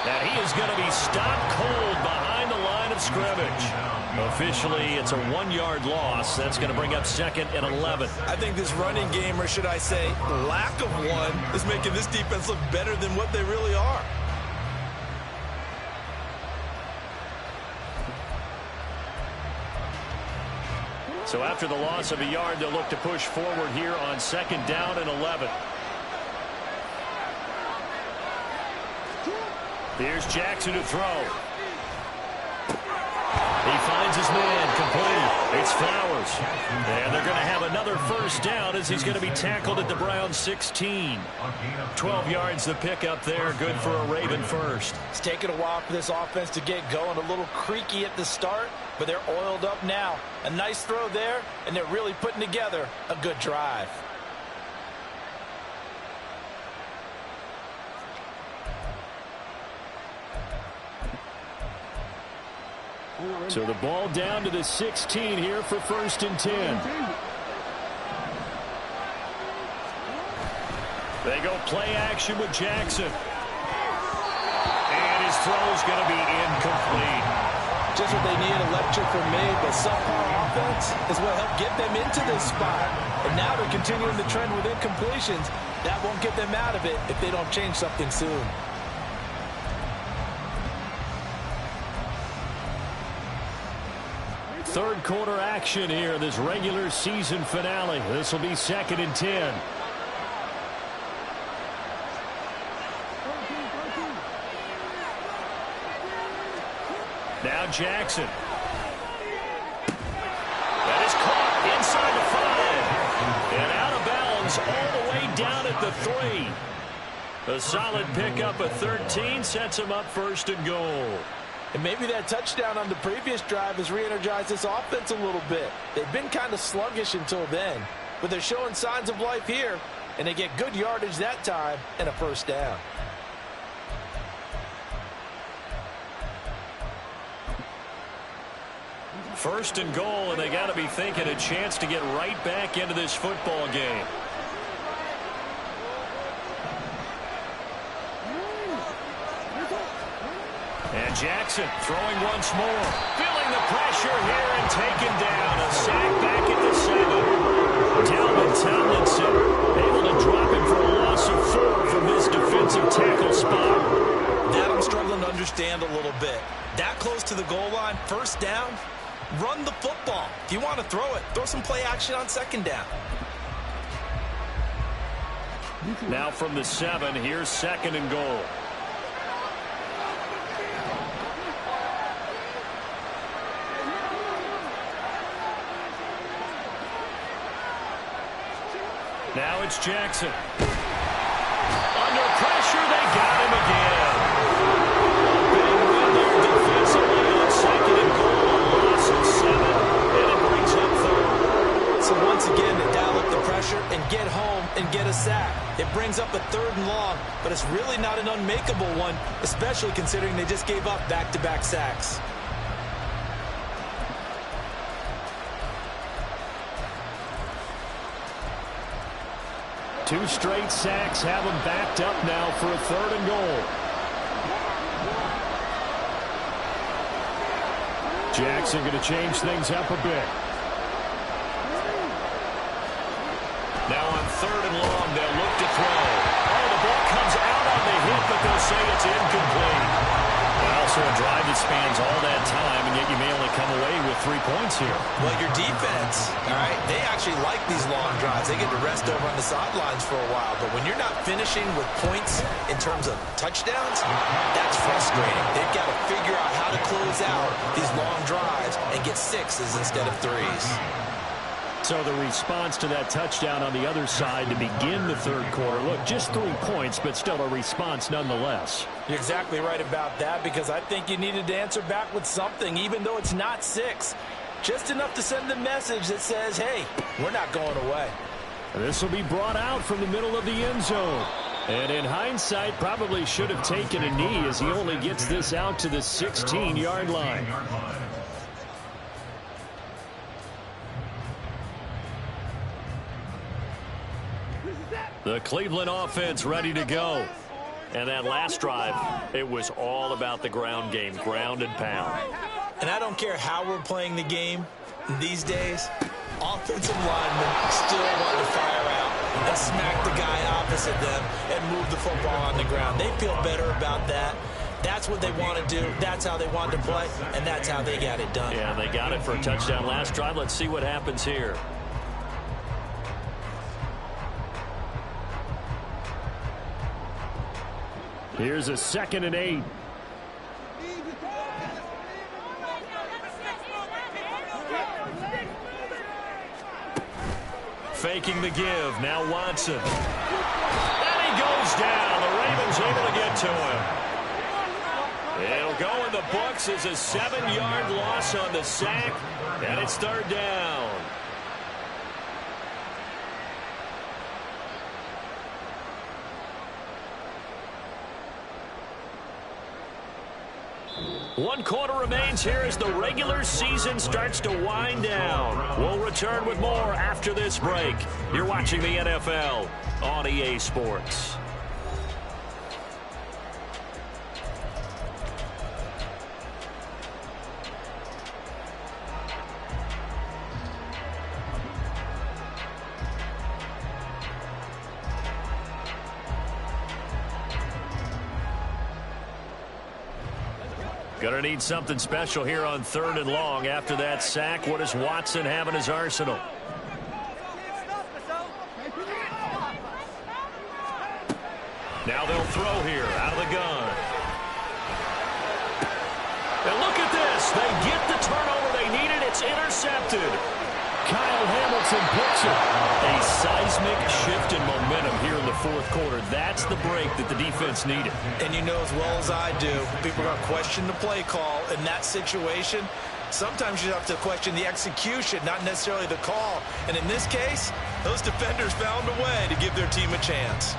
And he is going to be stopped cold behind the line of scrimmage. Officially, it's a 1-yard loss. That's going to bring up 2nd and 11. I think this running game, or should I say lack of one, is making this defense look better than what they really are. So after the loss of a yard, they'll look to push forward here on 2nd down and 11. Here's Jackson to throw. He finds his man, complete. It's Flowers. And they're going to have another first down as he's going to be tackled at the Browns 16. 12 yards the pickup there, good for a Raven first. It's taken a while for this offense to get going, a little creaky at the start, but they're oiled up now. A nice throw there, and they're really putting together a good drive. So the ball down to the 16 here for 1st and 10. They go play action with Jackson. And his throw's going to be incomplete. Just what they need, electric from me, but subpar offense is what helped get them into this spot. And now they're continuing the trend with incompletions. That won't get them out of it if they don't change something soon. Third quarter action here in this regular season finale. This will be 2nd and 10. Now Jackson. That is caught inside the 5. And out of bounds all the way down at the 3. A solid pickup of 13 sets him up 1st and goal. And maybe that touchdown on the previous drive has re-energized this offense a little bit. They've been kind of sluggish until then, but they're showing signs of life here, and they get good yardage that time and a 1st down. First and goal, and they got to be thinking a chance to get right back into this football game. And Jackson throwing once more. Feeling the pressure here and taken down. A sack back at the 7. Dalvin Tomlinson able to drop him for a loss of 4 from this defensive tackle spot. That I'm struggling to understand a little bit. That close to the goal line, 1st down, run the football. If you want to throw it, throw some play action on 2nd down. Now from the 7, here's 2nd and goal. Now it's Jackson. Under pressure, they got him again. Big win there defensively on 2nd and goal. A loss of 7, and it brings up 3rd. So once again, they dial up the pressure and get home and get a sack. It brings up a 3rd and long, but it's really not an unmakeable one, especially considering they just gave up back-to-back sacks. Two straight sacks have them backed up now for a 3rd and goal. Jackson going to change things up a bit. Now on 3rd and long, they'll look to throw. Oh, the ball comes out on the hit, but they'll say it's incomplete. Also a drive that spans all that time, and yet you may only come away with 3 points here. Well, your defense, all right, they actually like these long drives. They get to rest over on the sidelines for a while. But when you're not finishing with points in terms of touchdowns, that's frustrating. They've got to figure out how to close out these long drives and get 6s instead of 3s. So the response to that touchdown on the other side to begin the 3rd quarter. Look, just 3 points, but still a response nonetheless. You're exactly right about that, because I think you needed to answer back with something, even though it's not 6. Just enough to send a message that says, hey, we're not going away. This will be brought out from the middle of the end zone. And in hindsight, probably should have taken a knee as he only gets this out to the 16-yard line. The Cleveland offense ready to go. And that last drive, it was all about the ground game, ground and pound. And I don't care how we're playing the game these days, offensive linemen still want to fire out and smack the guy opposite them and move the football on the ground. They feel better about that. That's what they want to do. That's how they want to play, and that's how they got it done. Yeah, they got it for a touchdown last drive. Let's see what happens here. Here's a 2nd and 8. Faking the give. Now Watson. And he goes down. The Ravens able to get to him. It'll go in the books as a 7-yard loss on the sack. And it's 3rd down. 1 quarter remains here as the regular season starts to wind down. We'll return with more after this break. You're watching the NFL on EA Sports. Gonna need something special here on 3rd and long. After that sack, what does Watson have in his arsenal? Now they'll throw here out of the gun. And look at this. They get the turnover they needed. It's intercepted. Kyle Hamilton picks it. A seismic shift in momentum here in the 4th quarter. That's the break that the defense needed. And you know as well as I do, people are going to question the play call in that situation. Sometimes you have to question the execution, not necessarily the call. And in this case, those defenders found a way to give their team a chance.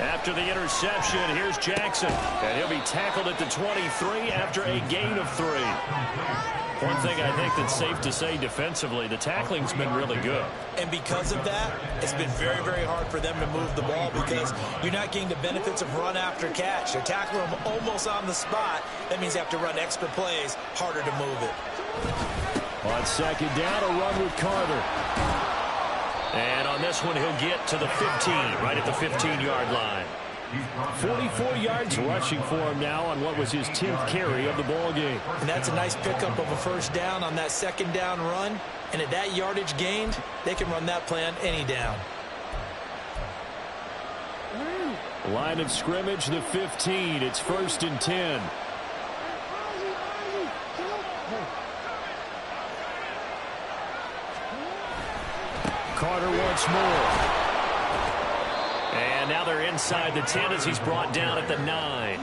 After the interception, here's Jackson. And he'll be tackled at the 23 after a gain of 3. One thing I think that's safe to say defensively, the tackling's been really good. And because of that, it's been very, very hard for them to move the ball because you're not getting the benefits of run after catch. They're tackling them almost on the spot. That means you have to run extra plays, harder to move it. On 2nd down, a run with Carter. And on this one, he'll get to the 15, right at the 15-yard line. 44 yards rushing for him now on what was his 10th carry of the ball game. And that's a nice pickup of a 1st down on that 2nd down run. And at that yardage gained, they can run that play on any down. Line of scrimmage, the 15. It's 1st and 10. Carter once more. And now they're inside the 10 as he's brought down at the 9.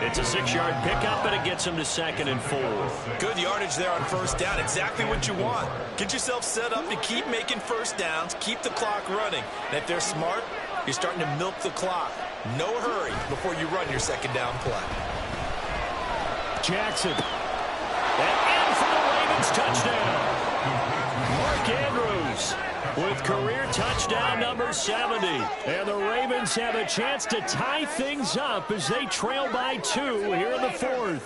It's a 6-yard pickup, and it gets him to 2nd and 4. Good yardage there on 1st down. Exactly what you want. Get yourself set up to keep making 1st downs, keep the clock running. And if they're smart, you're starting to milk the clock. No hurry before you run your 2nd down play. Jackson. And in for the Ravens touchdown. Mark Andrews with career touchdown number 70. And the Ravens have a chance to tie things up as they trail by 2 here in the 4th.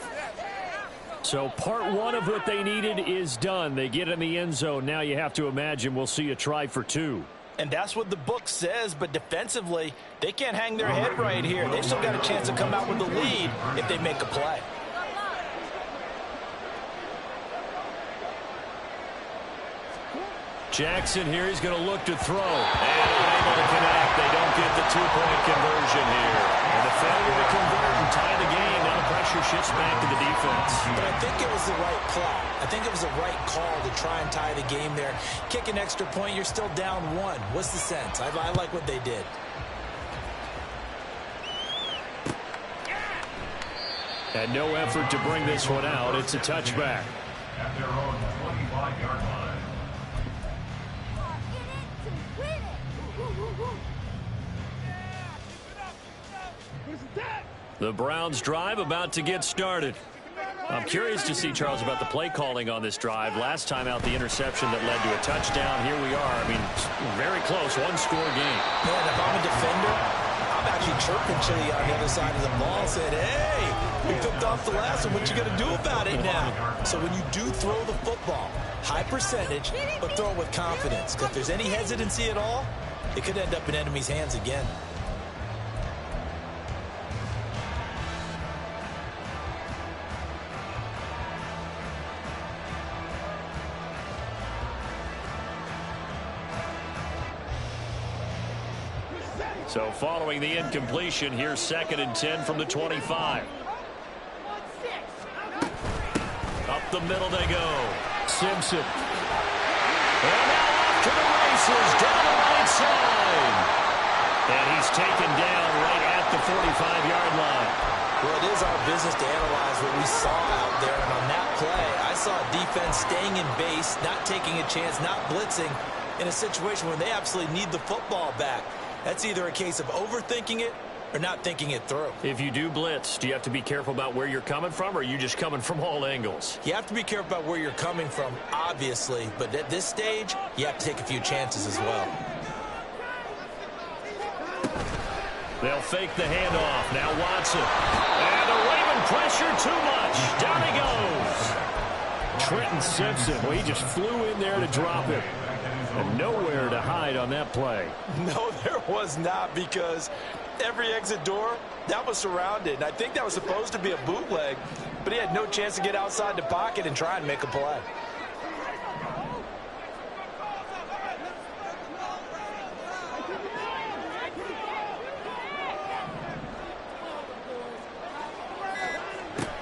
So part 1 of what they needed is done. They get in the end zone. Now you have to imagine we'll see a try for 2. And that's what the book says, but defensively, they can't hang their head right here. They've still got a chance to come out with the lead if they make a play. Jackson here, he's going to look to throw. And unable to connect. They don't get the 2-point conversion here. And the failure to convert and tie the game. Now the pressure shifts back to the defense. But I think it was the right play. I think it was the right call to try and tie the game there. Kick an extra point, you're still down 1. What's the sense? I like what they did. And no effort to bring this one out. It's a touchback. At their own 25-yard line. The Browns drive about to get started. I'm curious to see, Charles, about the play calling on this drive. Last time out, the interception that led to a touchdown. Here we are. I mean, very close, 1-score game. Man, if I'm a defender, I'm actually chirping Chili on the other side of the ball and saying, hey, we picked off the last one. What you going to do about it now? So when you do throw the football, high percentage, but throw it with confidence. Because if there's any hesitancy at all, it could end up in enemy's hands again. So following the incompletion, here's 2nd and 10 from the 25. Up the middle they go. Simpson. And to the races down the right side. And he's taken down right at the 45-yard line. Well, it is our business to analyze what we saw out there. And on that play, I saw a defense staying in base, not taking a chance, not blitzing in a situation where they absolutely need the football back. That's either a case of overthinking it or not thinking it through. If you do blitz, do you have to be careful about where you're coming from, or are you just coming from all angles? You have to be careful about where you're coming from, obviously. But at this stage, you have to take a few chances as well. They'll fake the handoff. Now Watson. And the Raven pressure too much. Down he goes. Trenton Simpson. Well, he just flew in there to drop him. And nowhere to hide on that play. No, there was not, because every exit door, that was surrounded. And I think that was supposed to be a bootleg, but he had no chance to get outside the pocket and try and make a play.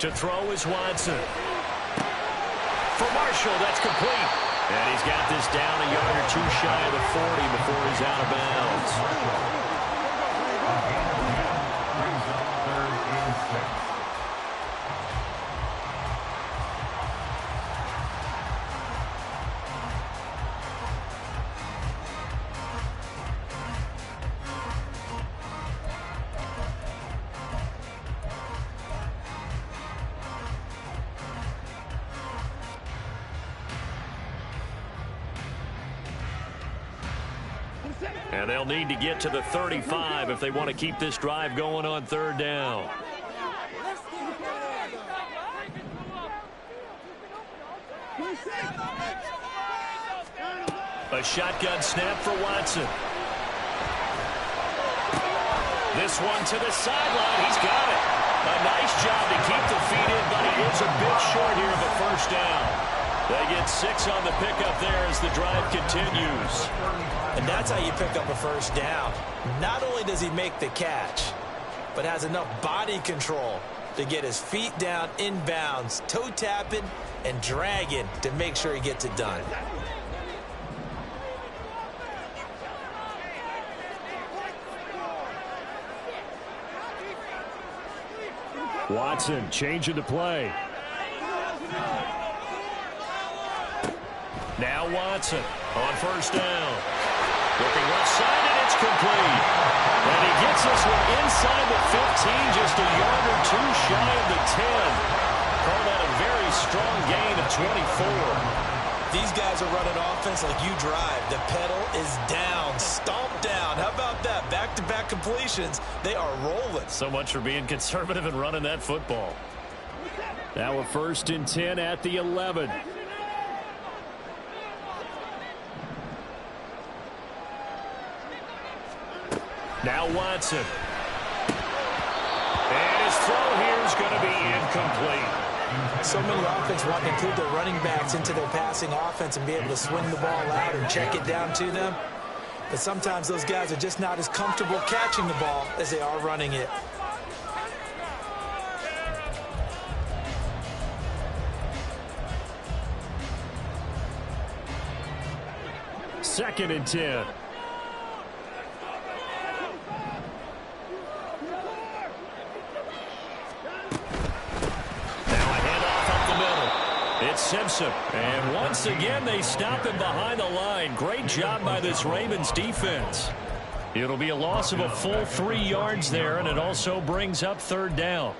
To throw is Watson. For Marshall, that's complete. And he's got this down a yard or two shy of the 40 before he's out of bounds. And they'll need to get to the 35 if they want to keep this drive going on third down. A shotgun snap for Watson. This one to the sideline. He's got it. A nice job to keep the feet in, but he is a bit short here of a first down. They get 6 on the pickup there as the drive continues. And that's how you pick up a first down. Not only does he make the catch, but has enough body control to get his feet down inbounds, toe tapping and dragging to make sure he gets it done. Watson changing the play. Now Watson on first down. Looking left side, and it's complete. And he gets this one inside the 15, just a yard or two shy of the 10. Call that a very strong gain of 24. These guys are running offense like you drive. The pedal is down, stomped down. How about that? Back-to-back completions. They are rolling. So much for being conservative and running that football. Now a 1st and 10 at the 11. Now Watson. And his throw here is going to be incomplete. So many offense want to include their running backs into their passing offense and be able to swing the ball out and check it down to them. But sometimes those guys are just not as comfortable catching the ball as they are running it. Second and 10. Simpson, and once again they stop him behind the line. Great job by this Ravens defense. It'll be a loss of a full 3 yards there, and it also brings up third down.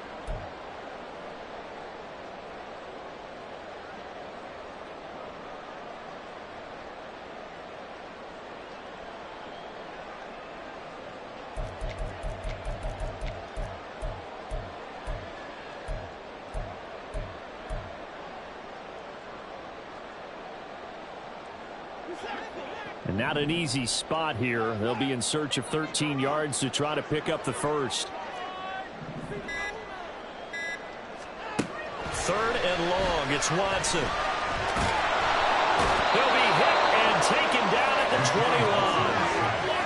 And not an easy spot here. They'll be in search of 13 yards to try to pick up the first. 3rd and long. It's Watson. He'll be hit and taken down at the 21.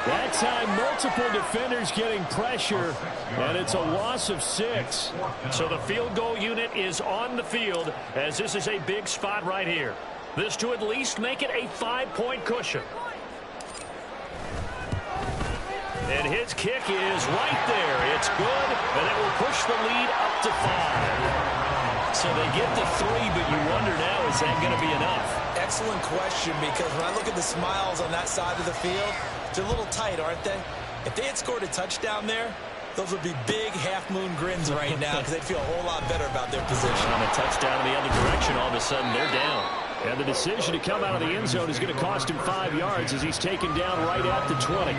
That time, multiple defenders getting pressure, and it's a loss of 6. So the field goal unit is on the field, as this is a big spot right here. This to at least make it a 5-point cushion. And his kick is right there. It's good, and it will push the lead up to 5. So they get to 3, but you wonder now, is that going to be enough? Excellent question, because when I look at the smiles on that side of the field, they're a little tight, aren't they? If they had scored a touchdown there, those would be big half-moon grins right now because they'd feel a whole lot better about their position. On a touchdown in the other direction, all of a sudden they're down. And the decision to come out of the end zone is going to cost him 5 yards as he's taken down right at the 20.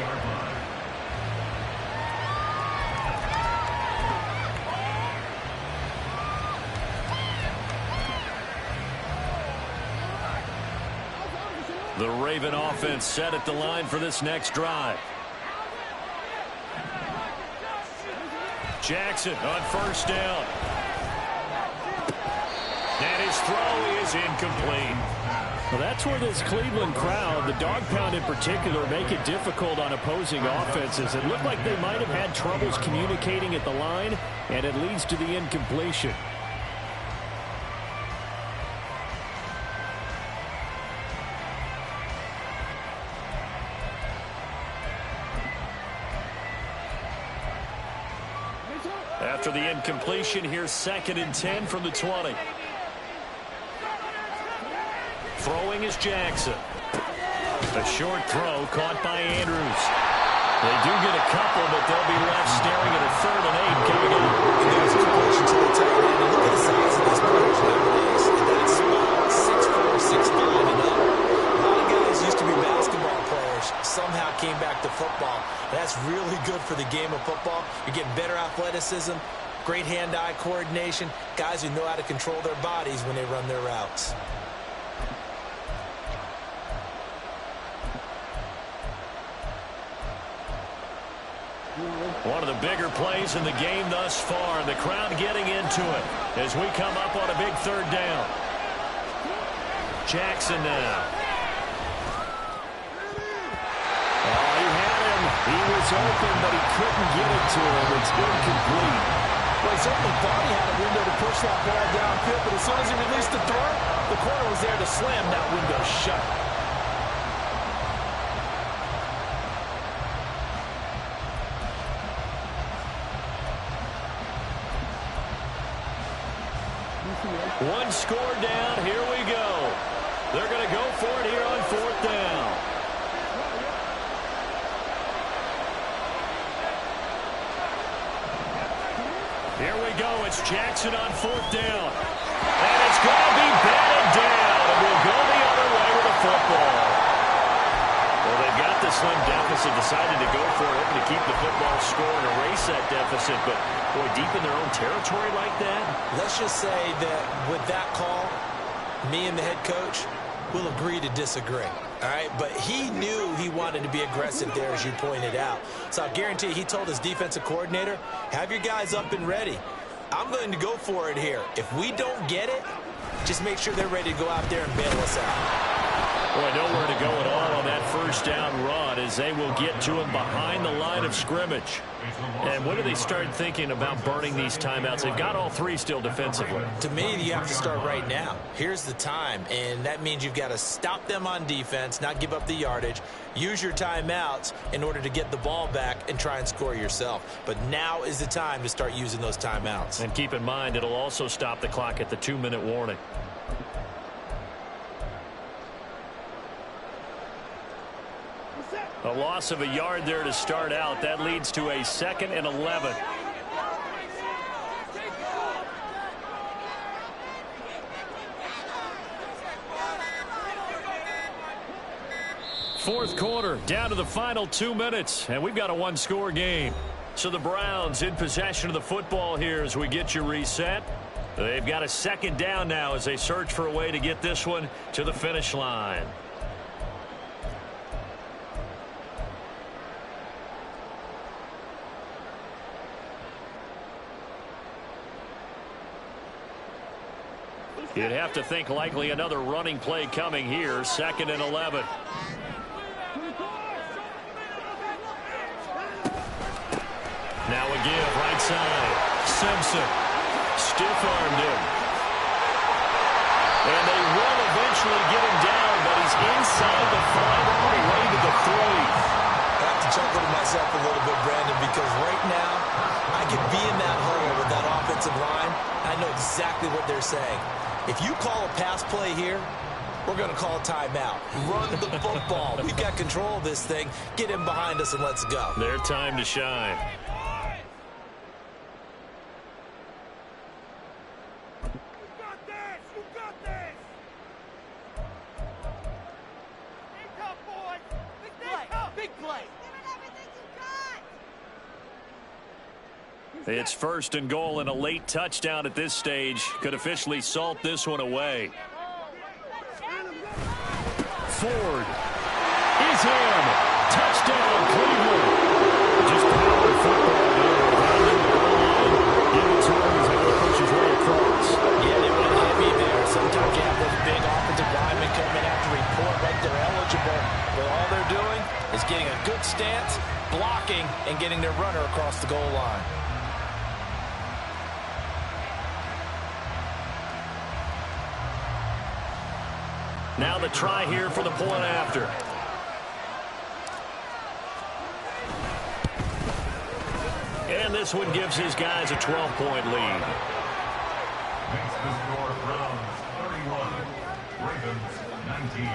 The Raven offense set at the line for this next drive. Jackson on first down. And his throw is incomplete. Well, that's where this Cleveland crowd, the dog pound in particular, make it difficult on opposing offenses. It looked like they might have had troubles communicating at the line, and it leads to the incompletion. After the incompletion, here's 2nd and 10 from the 20. Throwing is Jackson. A short throw caught by Andrews. They do get a couple, but they'll be left staring at a 3rd and 8 coming up. There's a completion to the tight end. And look at the size of these players nowadays. That small, 6'4", 6'5", and up. A lot of guys used to be basketball players, somehow came back to football. That's really good for the game of football. You're getting better athleticism, great hand-eye coordination, guys who know how to control their bodies when they run their routes. One of the bigger plays in the game thus far, and the crowd getting into it as we come up on a big 3rd down. Jackson now. Oh, he had him. He was open, but he couldn't get it to him. It's incomplete. Well, he certainly thought he had a window to push that ball downfield, but as soon as he released the throw, the corner was there to slam that window shut. One score down. Here we go. They're going to go for it here on 4th down. Here we go. It's Jackson on 4th down. And it's going to be batted down. And we'll go the other way with the football. Well, they've got the slim deficit, decided to go for it, hoping to keep the football score and erase that deficit. But, boy, deep in their own territory like that. Let's just say that with that call, me and the head coach will agree to disagree. All right, but he knew he wanted to be aggressive there, as you pointed out. So I guarantee he told his defensive coordinator, have your guys up and ready. I'm going to go for it here. If we don't get it, just make sure they're ready to go out there and bail us out. Boy, nowhere to go at all on that 1st down run as they will get to him behind the line of scrimmage. And when do they start thinking about burning these timeouts? They've got all 3 still defensively. To me, you have to start right now. Here's the time, and that means you've got to stop them on defense, not give up the yardage, use your timeouts in order to get the ball back and try and score yourself. But now is the time to start using those timeouts. And keep in mind, it'll also stop the clock at the 2-minute warning. A loss of a yard there to start out. That leads to a 2nd and 11. Fourth quarter, down to the final 2 minutes, and we've got a 1-score game. So the Browns in possession of the football here as we get you reset. They've got a 2nd down now as they search for a way to get this one to the finish line. You'd have to think likely another running play coming here. 2nd and 11. Now a give right side. Simpson stiff-armed him. And they will eventually get him down, but he's inside the 5 all the way to the 3. I have to chuckle to myself a little bit, Brandon, because right now I could be in that hole with that offensive line. I know exactly what they're saying. If you call a pass play here, we're going to call a timeout. Run the football. We've got control of this thing. Get him behind us and let's go. Their time to shine. It's 1st and goal, and a late touchdown at this stage could officially salt this one away. Ford is in. Touchdown, Cleveland. Just power football there. Rounding the goal line. Give it to him as the head coach is right across. Yeah, they went heavy there. Sometimes you have those big offensive linemen come in after report like they're eligible, but all they're doing is getting a good stance, blocking, and getting their runner across the goal line. Now the try here for the point after. And this one gives his guys a 12-point lead. Makes the score Browns 31, Ravens 19.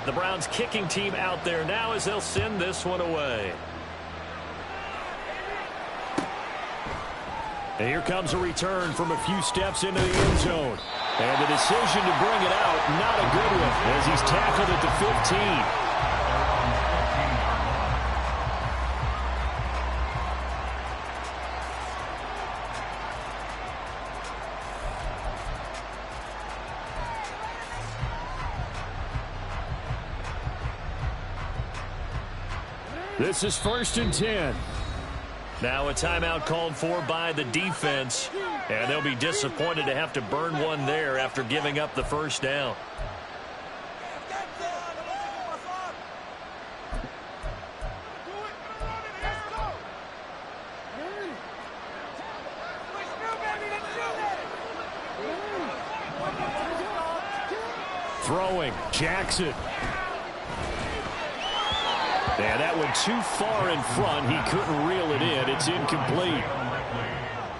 The Browns kicking team out there now as they'll send this one away. And here comes a return from a few steps into the end zone. And the decision to bring it out, not a good one, as he's tackled at the 15. This is 1st and 10. Now a timeout called for by the defense. And they'll be disappointed to have to burn one there after giving up the first down. Throwing, Jackson. Yeah, that went too far in front. He couldn't reel it in. It's incomplete.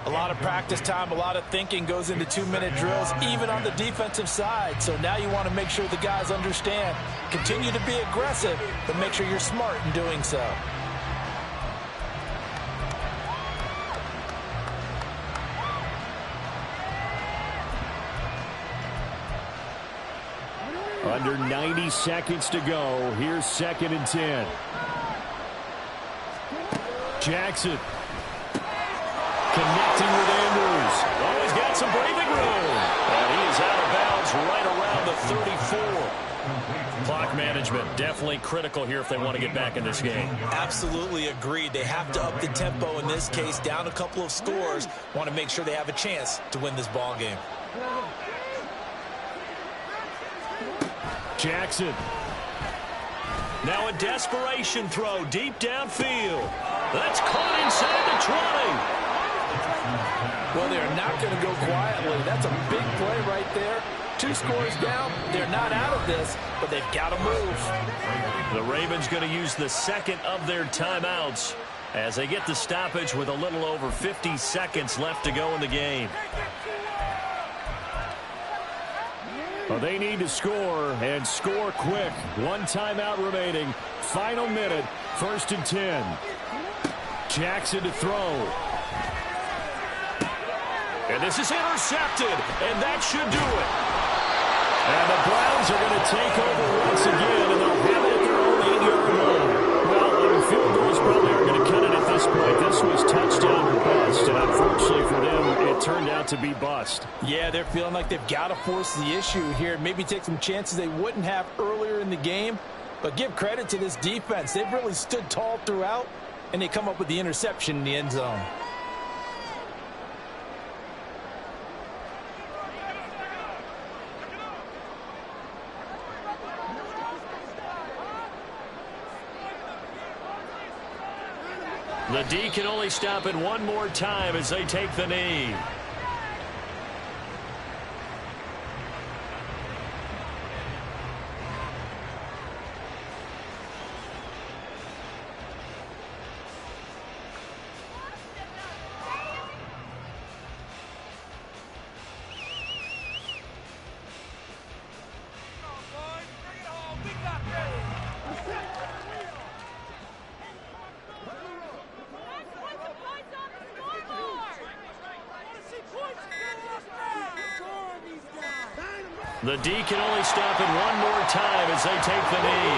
A lot of practice time, a lot of thinking goes into 2-minute drills, even on the defensive side. So now you want to make sure the guys understand. Continue to be aggressive, but make sure you're smart in doing so. Under 90 seconds to go. Here's 2nd and 10. Jackson. Connecting with Andrews. Oh, he's got some breathing room. And he is out of bounds right around the 34. Clock management definitely critical here if they want to get back in this game. Absolutely agreed. They have to up the tempo in this case, down a couple of scores. Want to make sure they have a chance to win this ball game. Jackson. Now a desperation throw deep downfield. That's caught inside the 20. Well, they're not going to go quietly. That's a big play right there. 2 scores down. They're not out of this, but they've got to move. The Ravens going to use the 2nd of their timeouts as they get the stoppage with a little over 50 seconds left to go in the game. Well, they need to score, and score quick. 1 timeout remaining. Final minute, 1st and 10. Jackson to throw. And this is intercepted, and that should do it. And the Browns are going to take over once again, and they'll have it at their own 8-yard line. Well, field goals probably aren't going to cut it at this point. This was touchdown or bust, and unfortunately for them, it turned out to be bust. Yeah, they're feeling like they've got to force the issue here. Maybe take some chances they wouldn't have earlier in the game. But give credit to this defense. They've really stood tall throughout, and they come up with the interception in the end zone. The D can only stop it one more time as they take the knee. The D can only stop it one more time as they take the knee.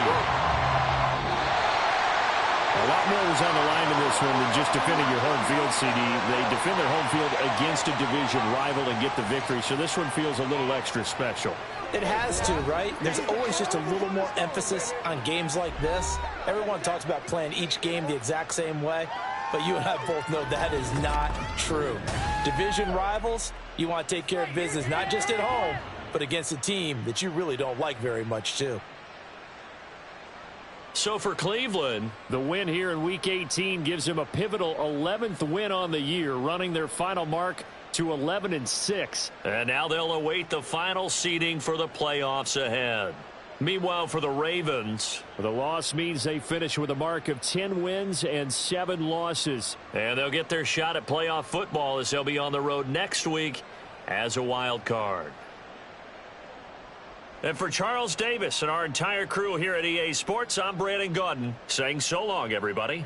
A lot more was on the line in this one than just defending your home field, CD. They defend their home field against a division rival and get the victory, so this one feels a little extra special. It has to, right? There's always just a little more emphasis on games like this. Everyone talks about playing each game the exact same way, but you and I both know that is not true. Division rivals, you want to take care of business not just at home, but against a team that you really don't like very much, too. So for Cleveland, the win here in Week 18 gives them a pivotal 11th win on the year, running their final mark to 11-6. And now they'll await the final seeding for the playoffs ahead. Meanwhile, for the Ravens, the loss means they finish with a mark of 10 wins and 7 losses. And they'll get their shot at playoff football as they'll be on the road next week as a wild card. And for Charles Davis and our entire crew here at EA Sports, I'm Brandon Gaudin saying so long, everybody.